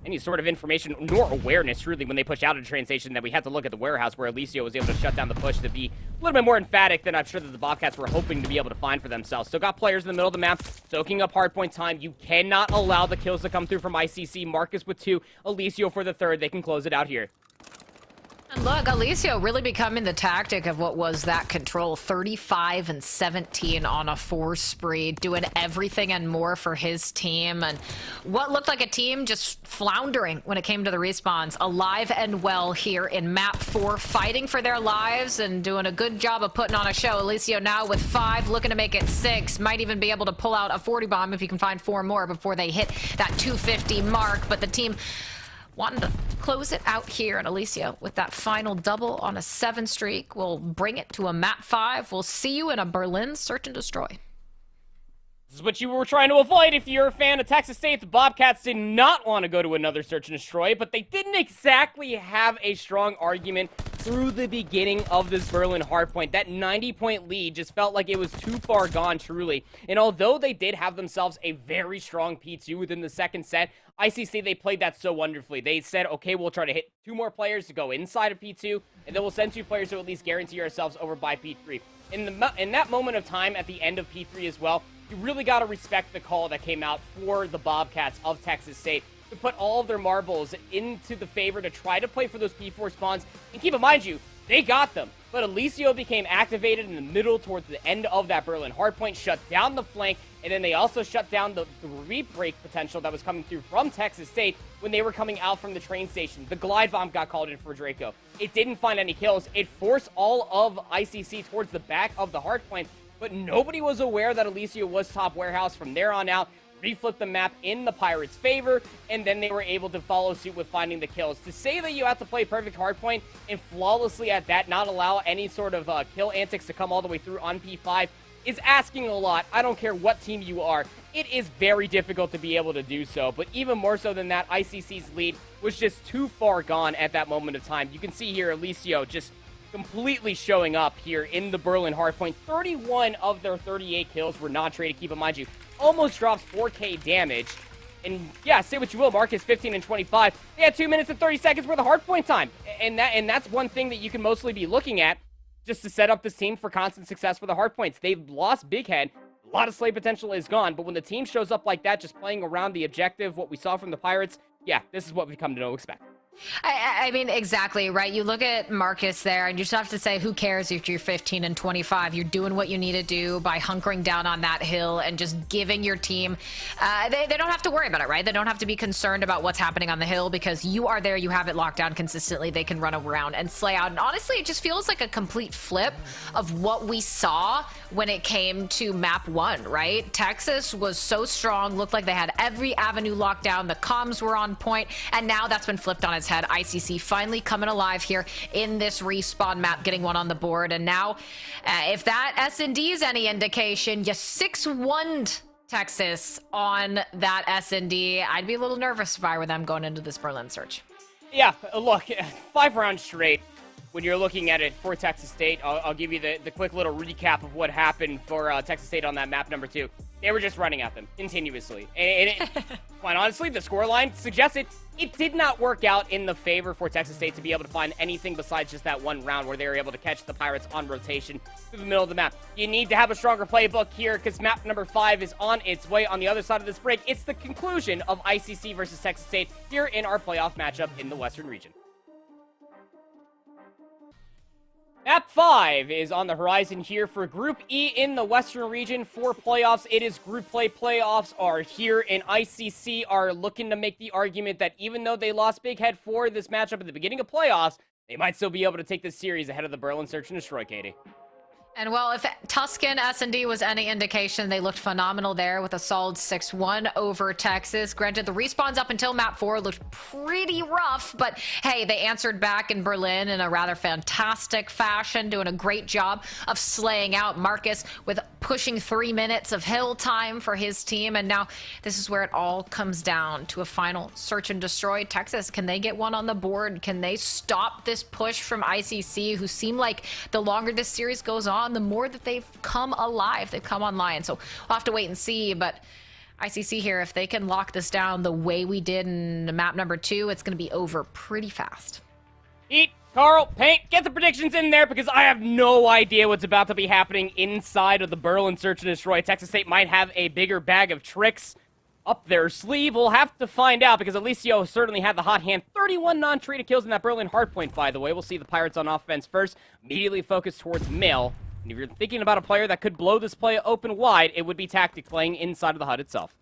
any sort of information nor awareness, really, when they pushed out of the train station, that we had to look at the warehouse where Elicio was able to shut down the push to be a little bit more emphatic than I'm sure that the Bobcats were hoping to be able to find for themselves. Still got players in the middle of the map, soaking up hardpoint time. You cannot allow the kills to come through from ICC. Marcus with 2, Elicio for the 3rd. They can close it out here. And look, Elicio really becoming the tactic of what was that control. 35 and 17 on a 4 spree, doing everything and more for his team. And what looked like a team just floundering when it came to the respawns. Alive and well here in map 4, fighting for their lives and doing a good job of putting on a show. Elicio now with 5, looking to make it 6. Might even be able to pull out a 40 bomb if he can find 4 more before they hit that 250 mark. But the team wanting to close it out here, and Elicio with that final double on a 7 streak will bring it to a map 5. We'll see you in a Berlin search and destroy. This is what you were trying to avoid if you're a fan of Texas State. The Bobcats did not want to go to another search and destroy, but they didn't exactly have a strong argument through the beginning of this Berlin hardpoint. That 90-point lead just felt like it was too far gone, truly. And although they did have themselves a very strong P2 within the second set, ICC, they played that so wonderfully. They said, okay, we'll try to hit 2 more players to go inside of P2, and then we'll send 2 players to at least guarantee ourselves over by P3. In that moment of time at the end of P3 as well, you really got to respect the call that came out for the Bobcats of Texas State to put all of their marbles into the favor to try to play for those P4 spawns. And keep in mind you, they got them. But Elicio became activated in the middle towards the end of that Berlin hardpoint, shut down the flank, and then they also shut down the re-break potential that was coming through from Texas State when they were coming out from the train station. The glide bomb got called in for Draco. It didn't find any kills. It forced all of ICC towards the back of the hardpoint, but nobody was aware that Elicio was top warehouse. From there on out, reflipped the map in the Pirates' favor, and then they were able to follow suit with finding the kills. To say that you have to play perfect hardpoint and flawlessly at that, not allow any sort of kill antics to come all the way through on P5 is asking a lot. I don't care what team you are. It is very difficult to be able to do so, but even more so than that, ICC's lead was just too far gone at that moment of time. You can see here Elicio just completely showing up here in the Berlin hardpoint. 31 of their 38 kills were not traded. Keep in mind you, almost drops 4K damage. And yeah, say what you will, Marcus 15 and 25. They had 2 minutes and 30 seconds worth of hardpoint time. And that's one thing that you can mostly be looking at just to set up this team for constant success for the hardpoints. They've lost Big Head. A lot of slay potential is gone, but when the team shows up like that, just playing around the objective, what we saw from the Pirates, yeah, this is what we've come to know expect. I mean, exactly, right? You look at Marcus there, and you just have to say, who cares if you're 15 and 25? You're doing what you need to do by hunkering down on that hill and just giving your team. They don't have to worry about it, right? They don't have to be concerned about what's happening on the hill because you are there. You have it locked down consistently. They can run around and slay out. And honestly, it just feels like a complete flip of what we saw when it came to map 1, right? Texas was so strong, looked like they had every avenue locked down. The comms were on point, and now that's been flipped on its head. ICC finally coming alive here in this respawn map, getting one on the board. And now, if that S&D is any indication, you 6-1'd Texas on that S&D. I'd be a little nervous if I were them going into this Berlin search. Yeah, look, 5 rounds straight. When you're looking at it for Texas State, I'll give you the quick little recap of what happened for Texas State on that map number 2. They were just running at them continuously. And quite honestly, the scoreline suggested it did not work out in the favor for Texas State to be able to find anything besides just that one round where they were able to catch the Pirates on rotation through the middle of the map. You need to have a stronger playbook here because map number 5 is on its way on the other side of this break. It's the conclusion of ICC versus Texas State here in our playoff matchup in the Western region. Map 5 is on the horizon here for Group E in the Western region for playoffs. It is group play. Playoffs are here, and ICC are looking to make the argument that even though they lost Big Head for this matchup at the beginning of playoffs, they might still be able to take this series ahead of the Berlin Search and Destroy, Katie. And well, if Tuscan S&D was any indication, they looked phenomenal there with a solid 6-1 over Texas. Granted, the respawns up until map 4 looked pretty rough, but hey, they answered back in Berlin in a rather fantastic fashion, doing a great job of slaying out Marcus with pushing 3 minutes of hill time for his team. And now this is where it all comes down to a final search and destroy. Texas, can they get one on the board? Can they stop this push from ICC, who seem like the longer this series goes on, the more that they've come alive, they've come online. So we'll have to wait and see, but ICC here, if they can lock this down the way we did in map number 2, it's going to be over pretty fast. Eat, Carl, Paint, get the predictions in there, because I have no idea what's about to be happening inside of the Berlin Search and Destroy. Texas State might have a bigger bag of tricks up their sleeve. We'll have to find out, because Alicio certainly had the hot hand. 31 non-treated kills in that Berlin hardpoint, by the way. We'll see the Pirates on offense first, immediately focused towards Mill. And if you're thinking about a player that could blow this play open wide, it would be Tactic playing inside of the HUD itself.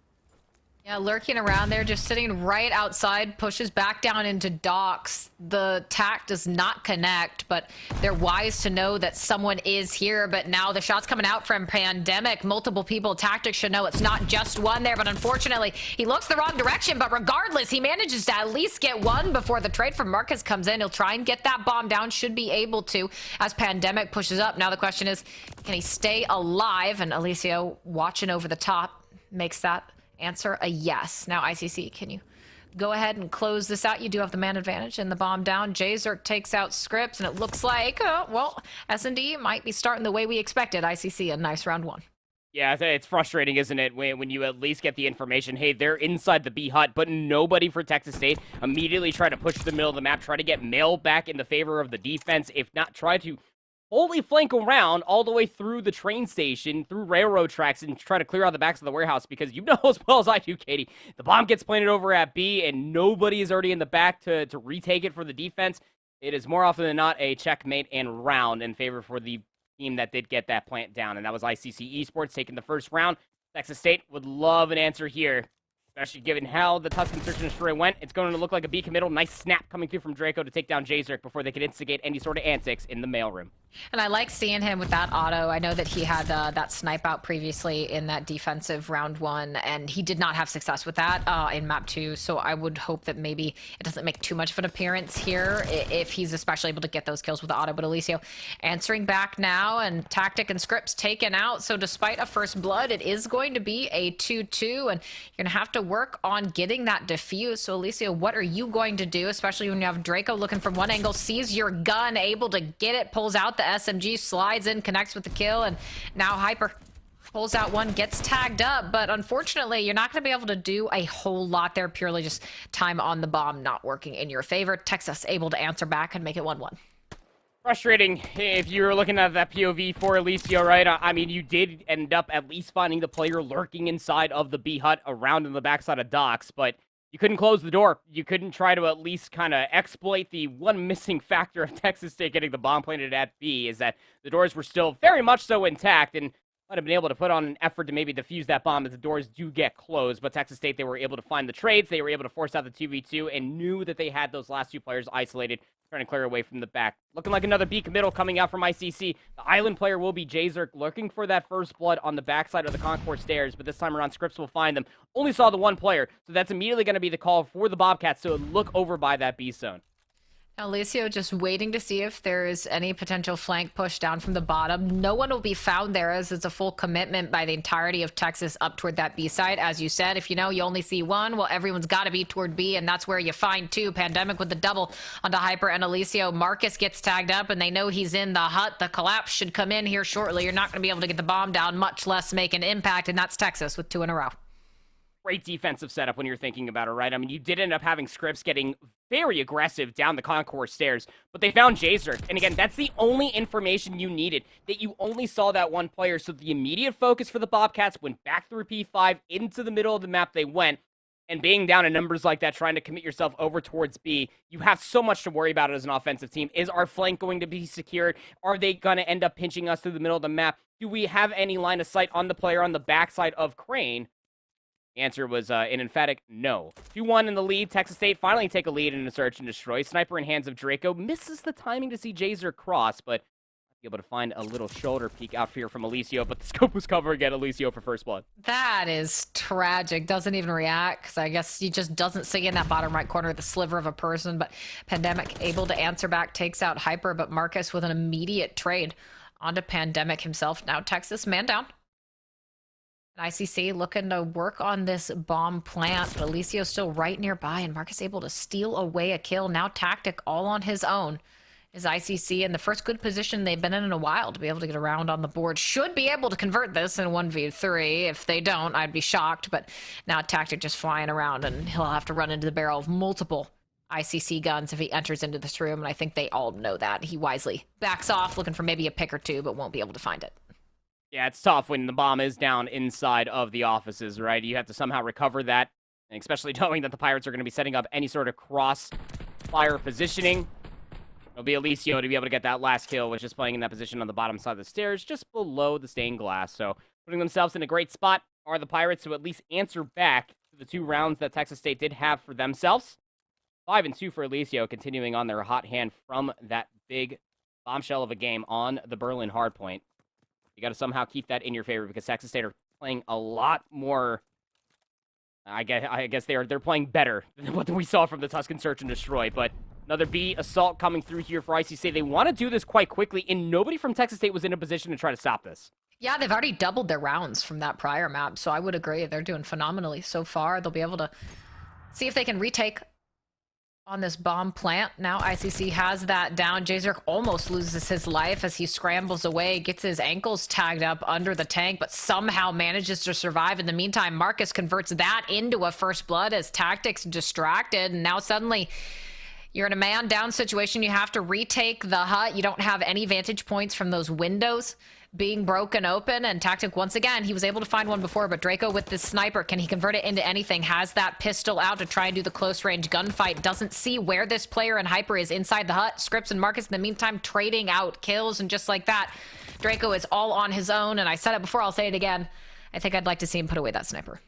Yeah, lurking around there, just sitting right outside, pushes back down into docks. The tack does not connect, but they're wise to know that someone is here. But now the shot's coming out from Pandemic. Multiple people. Tactic should know it's not just one there, but unfortunately, he looks the wrong direction. But regardless, he manages to at least get one before the trade from Marcus comes in. He'll try and get that bomb down, should be able to, as Pandemic pushes up. Now the question is, can he stay alive? And Alicio, watching over the top, makes that answer a yes. Now ICC, can you go ahead and close this out? You do have the man advantage and the bomb down. Jzerk takes out Scripps, and it looks like, well, S&D might be starting the way we expected. ICC, a nice round 1. Yeah, it's frustrating, isn't it, when you at least get the information, hey, they're inside the B hut, but nobody for Texas State immediately try to push to the middle of the map, try to get Mill back in the favor of the defense, if not try to only flank around all the way through the train station, through railroad tracks, and try to clear out the backs of the warehouse, because you know as well as I do, Katie, the bomb gets planted over at B, and nobody is already in the back to retake it for the defense. It is more often than not a checkmate and round in favor for the team that did get that plant down, and that was ICC Esports taking the first round. Texas State would love an answer here, especially given how the Tuscan Search and Destroy went. It's going to look like a B committal. Nice snap coming through from Draco to take down Jzerk before they could instigate any sort of antics in the mailroom. And I like seeing him with that auto. I know that he had that snipe out previously in that defensive round 1, and he did not have success with that in map 2. So I would hope that maybe it doesn't make too much of an appearance here if he's especially able to get those kills with the auto. But Alicio answering back now, and Tactic and Scripps taken out. So despite a first blood, it is going to be a 2-2, and you're going to have to work on getting that defuse. So Alicio, what are you going to do, especially when you have Draco looking from one angle, sees your gun, able to get it, pulls out the SMG, slides in, connects with the kill, and now Hyper pulls out one, gets tagged up, but unfortunately you're not going to be able to do a whole lot there, purely just time on the bomb not working in your favor. Texas able to answer back and make it 1-1. Frustrating if you're looking at that POV for Alicio, right? I mean, you did end up at least finding the player lurking inside of the B hut around in the backside of docks, but you couldn't close the door. You couldn't try to at least kind of exploit the one missing factor of Texas State getting the bomb planted at B, is that the doors were still very much so intact, and might have been able to put on an effort to maybe defuse that bomb as the doors do get closed. But Texas State, they were able to find the trades, they were able to force out the 2v2, and knew that they had those last 2 players isolated, trying to clear away from the back. Looking like another B committal coming out from ICC. The island player will be Jzerk, looking for that first blood on the backside of the concourse stairs, but this time around Scripps will find them. Only saw the one player, so that's immediately going to be the call for the Bobcats to look over by that B zone. Alicio just waiting to see if there is any potential flank push down from the bottom. No one will be found there, as it's a full commitment by the entirety of Texas up toward that B side. As you said, if you know you only see one, well, everyone's got to be toward B, and that's where you find 2. Pandemic with the double onto Hyper and Alicio. Marcus gets tagged up, and they know he's in the hut. The collapse should come in here shortly. You're not going to be able to get the bomb down, much less make an impact, and that's Texas with 2 in a row. Great defensive setup when you're thinking about it, right? I mean, you did end up having Scripps getting very aggressive down the concourse stairs, but they found Jzerk. And again, that's the only information you needed, that you only saw that one player. So the immediate focus for the Bobcats went back through P5 into the middle of the map they went. And being down in numbers like that, trying to commit yourself over towards B, you have so much to worry about as an offensive team. Is our flank going to be secured? Are they going to end up pinching us through the middle of the map? Do we have any line of sight on the player on the backside of Crane? The answer was an emphatic no. 2-1 in the lead. Texas State finally take a lead in a search and destroy. Sniper in hands of Draco. Misses the timing to see Jazer cross, but be able to find a little shoulder peek out here from Alicio, but the scope was covering at Alicio for first blood. That is tragic. Doesn't even react, because I guess he just doesn't see in that bottom right corner the sliver of a person, but Pandemic able to answer back, takes out Hyper, but Marcus with an immediate trade onto Pandemic himself. Now Texas man down. ICC looking to work on this bomb plant, but Alicio still right nearby, and Marcus able to steal away a kill. Now Tactic all on his own. Is ICC in the first good position they've been in a while to be able to get around on the board. Should be able to convert this in 1v3. If they don't, I'd be shocked. But now Tactic just flying around, and he'll have to run into the barrel of multiple ICC guns if he enters into this room. And I think they all know that. He wisely backs off, looking for maybe a pick or two, but won't be able to find it. Yeah, it's tough when the bomb is down inside of the offices, right? You have to somehow recover that, and especially knowing that the Pirates are going to be setting up any sort of cross-fire positioning. It'll be Alicio to be able to get that last kill, which is playing in that position on the bottom side of the stairs, just below the stained glass. So putting themselves in a great spot are the Pirates to at least answer back to the 2 rounds that Texas State did have for themselves. 5-2 for Alicio, continuing on their hot hand from that big bombshell of a game on the Berlin hardpoint. You got to somehow keep that in your favor because Texas State are playing a lot more. I guess they're playing better than what we saw from the Tuscan Search and Destroy, but another B assault coming through here for ICC. They want to do this quite quickly, and nobody from Texas State was in a position to try to stop this. Yeah, they've already doubled their rounds from that prior map, so I would agree. They're doing phenomenally so far. They'll be able to see if they can retake on this bomb plant. Now ICC has that down. Jazerk almost loses his life as he scrambles away, gets his ankles tagged up under the tank, but somehow manages to survive. In the meantime, Marcus converts that into a first blood as Tactics distracted, and now suddenly you're in a man down situation. You have to retake the hut. You don't have any vantage points from those windows being broken open, and Tactic, once again, he was able to find one before, but Draco with this sniper, can he convert it into anything? Has that pistol out to try and do the close range gunfight. Doesn't see where this player in Hyper is inside the hut. Scripps and Marcus in the meantime trading out kills, and just like that, Draco is all on his own. And I said it before, I'll say it again. I think I'd like to see him put away that sniper.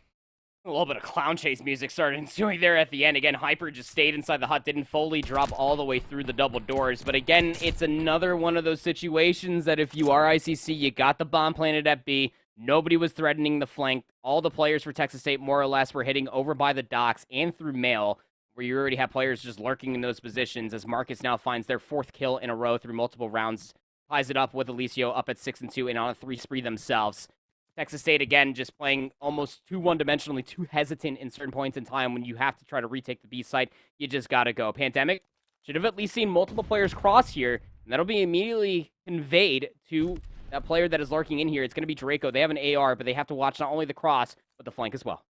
A little bit of clown chase music started ensuing there at the end. Again, Hyper just stayed inside the hut, didn't fully drop all the way through the double doors. But again, it's another one of those situations that if you are ICC, you got the bomb planted at B. Nobody was threatening the flank. All the players for Texas State, more or less, were hitting over by the docks and through mail, where you already have players just lurking in those positions, as Marcus now finds their 4th kill in a row through multiple rounds. Ties it up with Alicio up at 6-2 and on a 3 spree themselves. Texas State, again, just playing almost too one-dimensionally, too hesitant in certain points in time when you have to try to retake the B site. You just got to go. Pandemic should have at least seen multiple players cross here, and that'll be immediately conveyed to that player that is lurking in here. It's going to be Draco. They have an AR, but they have to watch not only the cross, but the flank as well.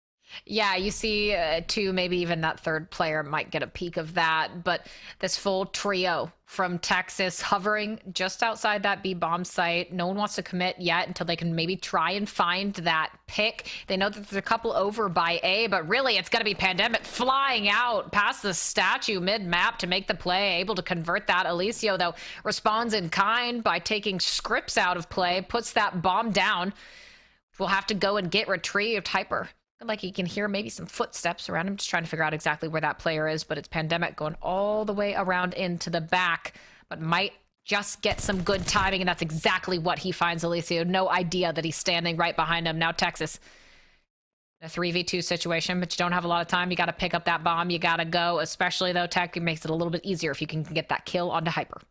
Yeah, you see, too, maybe even that third player might get a peek of that, but this full trio from Texas hovering just outside that B bomb site. No one wants to commit yet until they can maybe try and find that pick. They know that there's a couple over by A, but really it's going to be Pandemic flying out past the statue mid-map to make the play, able to convert that. Alicio, though, responds in kind by taking Scripps out of play, puts that bomb down. We'll have to go and get retrieved. Hyper, like he can hear maybe some footsteps around him, just trying to figure out exactly where that player is, but it's Pandemic going all the way around into the back, but might just get some good timing, and that's exactly what he finds. Alicio, no idea that he's standing right behind him. Now Texas, a 3v2 situation, but you don't have a lot of time. You got to pick up that bomb. You got to go, especially though Tech makes it a little bit easier if you can get that kill onto Hyper.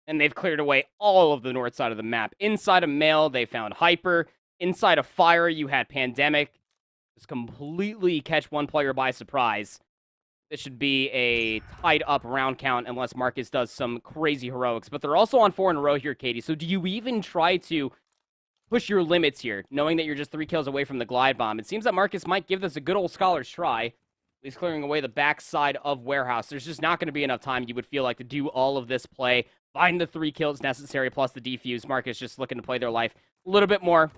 And they've cleared away all of the north side of the map. Inside of Mail, they found Hyper. Inside of Fire, you had Pandemic. Just completely catch one player by surprise. This should be a tied-up round count unless Marcus does some crazy heroics. But they're also on 4 in a row here, Katie. So do you even try to push your limits here, knowing that you're just 3 kills away from the glide bomb? It seems that Marcus might give this a good old scholar's try. At least clearing away the backside of Warehouse. There's just not going to be enough time, you would feel like, to do all of this play. Find the 3 kills necessary plus the defuse. Marcus just looking to play their life a little bit more.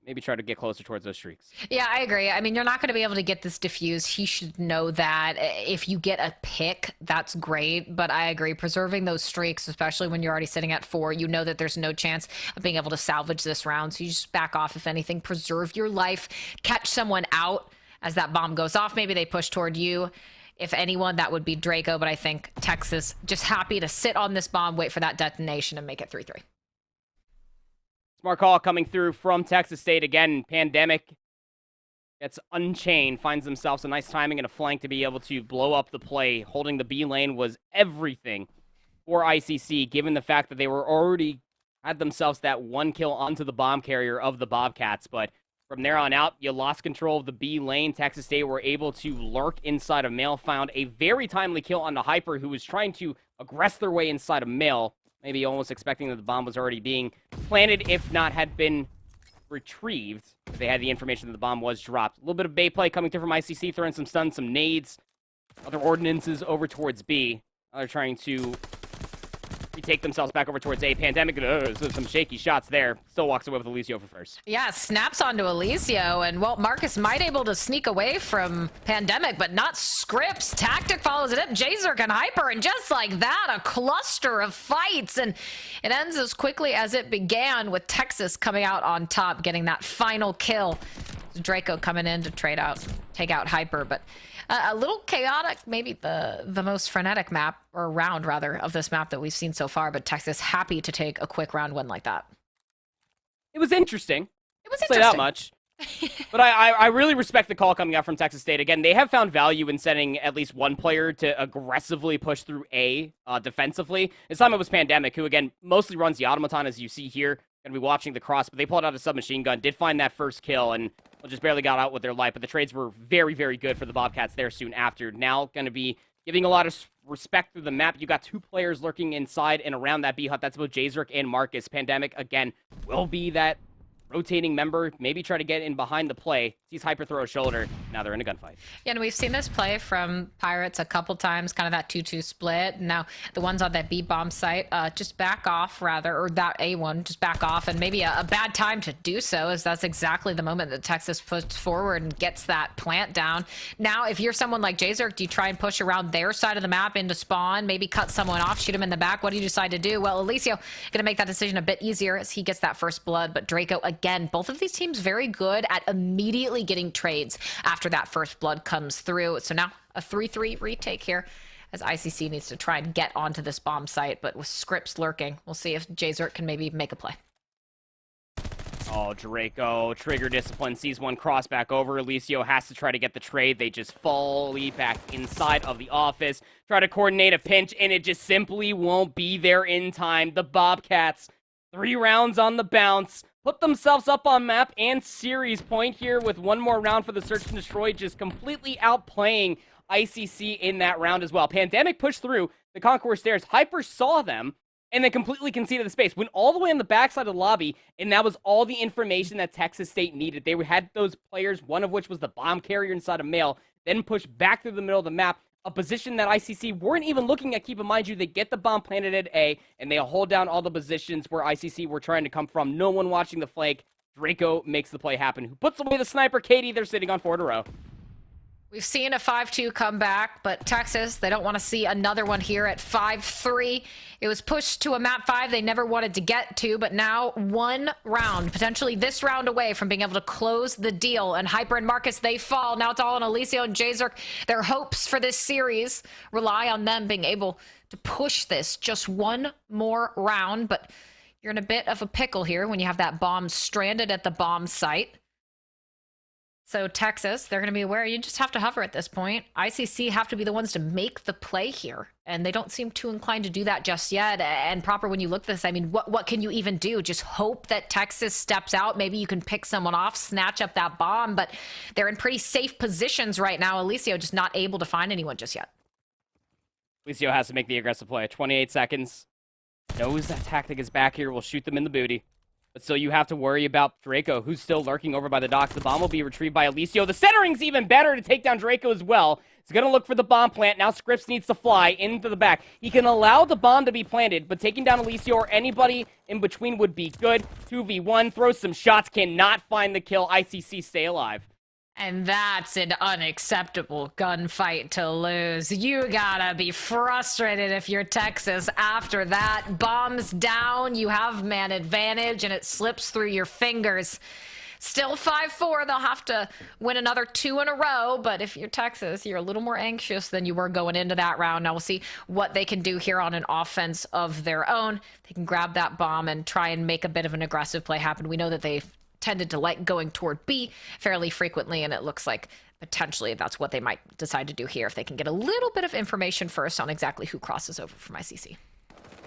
maybe try to get closer towards those streaks. Yeah, I agree. I mean, you're not going to be able to get this diffused. He should know that. If you get a pick, that's great. But I agree, preserving those streaks, especially when you're already sitting at 4, you know that there's no chance of being able to salvage this round. So you just back off, if anything, preserve your life, catch someone out as that bomb goes off. Maybe they push toward you. If anyone, that would be Draco. But I think Texas just happy to sit on this bomb, wait for that detonation, and make it 3-3. Smart call coming through from Texas State. Again, Pandemic gets unchained, finds themselves a nice timing and a flank to be able to blow up the play. Holding the B lane was everything for ICC, given the fact that they were already had themselves that 1 kill onto the bomb carrier of the Bobcats. But from there on out, you lost control of the B lane. Texas State were able to lurk inside of Mail, found a very timely kill on the Hyper, who was trying to aggress their way inside of Mail. Maybe almost expecting that the bomb was already being planted, if not had been retrieved. If they had the information that the bomb was dropped. A little bit of Bay play coming through from ICC, throwing some stuns, some nades, other ordinances over towards B. Now they're trying to retake themselves back over towards A. Pandemic, so some shaky shots there. Still walks away with Alicio for first. Yeah, snaps onto Alicio, and well, Marcus might able to sneak away from Pandemic, but not Scripps. Tactic follows it up, Jzerk and Hyper, and just like that, a cluster of fights, and it ends as quickly as it began, with Texas coming out on top, getting that final kill. Draco coming in to take out Hyper, but a little chaotic, maybe the most frenetic map, or round rather, of this map that we've seen so far, but Texas happy to take a quick round win like that. It was interesting. It was interesting. Say that much. But I really respect the call coming out from Texas State. Again, they have found value in sending at least one player to aggressively push through A defensively. This time it was Pandemic, who, again, mostly runs the Automaton, as you see here. Going to be watching the cross, but they pulled out a submachine gun, did find that first kill, and just barely got out with their life. But the trades were very, very good for the Bobcats there soon after. Now going to be giving a lot of respect through the map. You got 2 players lurking inside and around that B hut. That's both Jzerk and Marcus. Pandemic, again, will be that rotating member, maybe try to get in behind the play. Sees Hyper throw a shoulder. Now they're in a gunfight. Yeah, and we've seen this play from Pirates a couple times, kind of that 2-2 split. Now the ones on that B bomb site, just back off rather, or that A one, just back off, and maybe a bad time to do so, as that's exactly the moment that Texas puts forward and gets that plant down. Now, if you're someone like Jzerk, do you try and push around their side of the map into spawn, maybe cut someone off, shoot him in the back? What do you decide to do? Well, Alicio gonna make that decision a bit easier as he gets that first blood, but Draco, again, both of these teams very good at immediately getting trades after that first blood comes through. So now a 3-3 retake here, as ICC needs to try and get onto this bomb site, but with Scripps lurking, we'll see if Jzerk can maybe make a play. Oh, Draco, trigger discipline, sees one cross back over. Alicio has to try to get the trade. They just fully back inside of the office, try to coordinate a pinch, and it just simply won't be there in time. The Bobcats, 3 rounds on the bounce, put themselves up on map and series point here with 1 more round for the Search and Destroy, just completely outplaying ICC in that round as well. Pandemic pushed through the Concourse stairs. Hyper saw them and then completely conceded the space. Went all the way on the backside of the lobby, and that was all the information that Texas State needed. They had those players, one of which was the bomb carrier inside of Mail, then pushed back through the middle of the map, a position that ICC weren't even looking at. Keep in mind, they get the bomb planted at A, and they hold down all the positions where ICC were trying to come from. No one watching the flank. Draco makes the play happen. Who puts away the sniper? Katie, they're sitting on 4 in a row. We've seen a 5-2 comeback, but Texas, they don't want to see another one here at 5-3. It was pushed to a map 5 they never wanted to get to, but now 1 round, potentially this round away from being able to close the deal. And Hyper and Marcus, they fall. Now it's all on Alicio and Jzerk. Their hopes for this series rely on them being able to push this just 1 more round, but you're in a bit of a pickle here when you have that bomb stranded at the bomb site. So Texas, they're going to be aware you just have to hover at this point. ICC have to be the ones to make the play here, and they don't seem too inclined to do that just yet. And proper, when you look at this, I mean, what can you even do? Just hope that Texas steps out. Maybe you can pick someone off, snatch up that bomb, but they're in pretty safe positions right now. Alicio just not able to find anyone just yet. Alicio has to make the aggressive play. 28 seconds. Knows that tactic is back here. Will shoot them in the booty. But still, you have to worry about Draco, who's still lurking over by the docks. The bomb will be retrieved by Alicio. The centering's even better to take down Draco as well. He's going to look for the bomb plant. Now Scripps needs to fly into the back. He can allow the bomb to be planted, but taking down Alicio or anybody in between would be good. 2v1, throws some shots, cannot find the kill. ICC stay alive. And that's an unacceptable gunfight to lose. You gotta be frustrated if you're Texas after that. Bombs down, you have man advantage, and it slips through your fingers. Still 5-4, they'll have to win another 2 in a row, but if you're Texas, you're a little more anxious than you were going into that round. Now we'll see what they can do here on an offense of their own. They can grab that bomb and try and make a bit of an aggressive play happen. We know that they've tended to like going toward B fairly frequently, and it looks like potentially that's what they might decide to do here if they can get a little bit of information first on exactly who crosses over from ICC.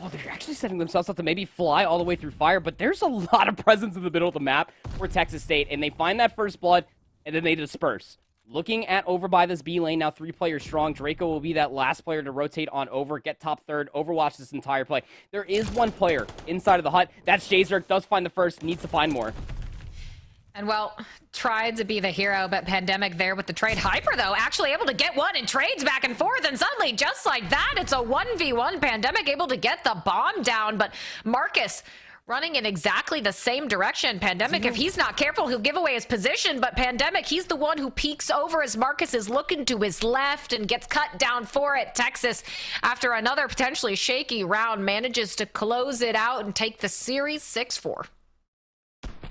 Oh, they're actually setting themselves up to maybe fly all the way through fire, but there's a lot of presence in the middle of the map for Texas State, and they find that first blood, and then they disperse. Looking at over by this B lane, now 3 players strong. Draco will be that last player to rotate on over, get top third, overwatch this entire play. There is one player inside of the hut. That's Jzerk, does find the first, needs to find more. And well, tried to be the hero, but Pandemic there with the trade. Hyper, though, actually able to get one and trades back and forth, and suddenly, just like that, it's a 1v1. Pandemic able to get the bomb down, but Marcus running in exactly the same direction. Pandemic, if he's not careful, he'll give away his position, but Pandemic, he's the one who peeks over as Marcus is looking to his left and gets cut down for it. Texas, after another potentially shaky round, manages to close it out and take the series 6-4.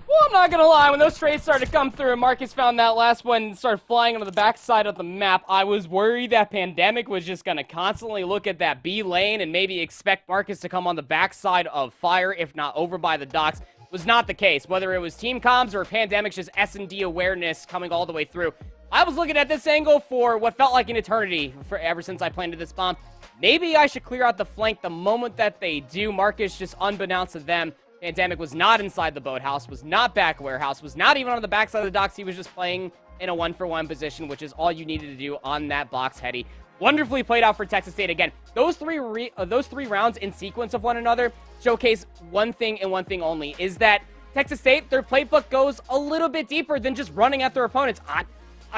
Well, I'm not going to lie, when those trades started to come through and Marcus found that last one and started flying onto the backside of the map, I was worried that Pandemic was just going to constantly look at that B lane and maybe expect Marcus to come on the backside of fire, if not over by the docks. Was not the case. Whether it was team comms or Pandemic's just S&D awareness coming all the way through. I was looking at this angle for what felt like an eternity ever since I planted this bomb. Maybe I should clear out the flank the moment that they do. Marcus, just unbeknownst to them, Pandemic was not inside the boathouse, was not back warehouse, was not even on the backside of the docks. He was just playing in a 1-for-1 position, which is all you needed to do on that box heady. Wonderfully played out for Texas State. Again, those three rounds in sequence of one another showcase one thing and one thing only, is that Texas State, their playbook goes a little bit deeper than just running at their opponents.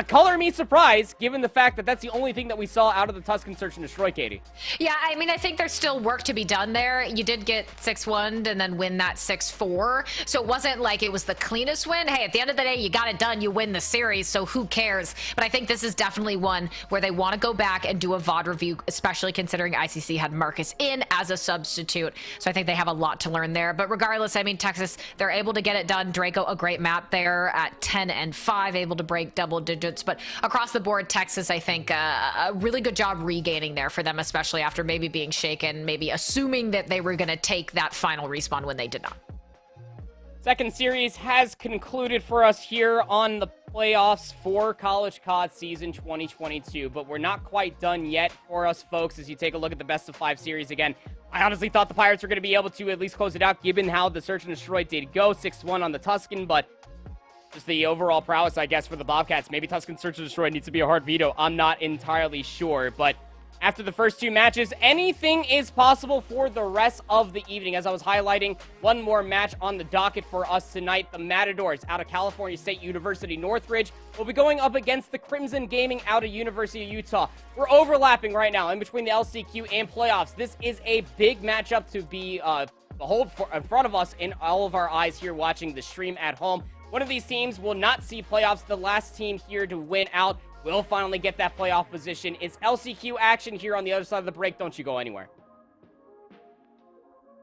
Color me surprised, given the fact that that's the only thing that we saw out of the Tuscan Search and Destroy, Katie. Yeah, I mean, I think there's still work to be done there. You did get 6-1 and then win that 6-4. So it wasn't like it was the cleanest win. Hey, at the end of the day, you got it done. You win the series, so who cares? But I think this is definitely one where they want to go back and do a VOD review, especially considering ICC had Marcus in as a substitute. So I think they have a lot to learn there. But regardless, I mean, Texas, they're able to get it done. Draco, a great map there at 10-5, able to break double digits. But across the board, Texas, I think, a really good job regaining there for them, especially after maybe being shaken, maybe assuming that they were going to take that final respawn when they did not. Second series has concluded for us here on the playoffs for College COD season 2022, but we're not quite done yet for us, folks, as you take a look at the best of 5 series again. I honestly thought the Pirates were going to be able to at least close it out, given how the Search and Destroy did go, 6-1 on the Tuscan, but just the overall prowess, I guess, for the Bobcats. Maybe Tuscan Search and Destroy needs to be a hard veto. I'm not entirely sure. But after the first 2 matches, anything is possible for the rest of the evening. As I was highlighting, one more match on the docket for us tonight. The Matadors out of California State University Northridge will be going up against the Crimson Gaming out of University of Utah. We're overlapping right now in between the LCQ and playoffs. This is a big matchup to be behold for in front of us in all of our eyes here watching the stream at home. One of these teams will not see playoffs. The last team here to win out will finally get that playoff position. It's LCQ action here on the other side of the break. Don't you go anywhere.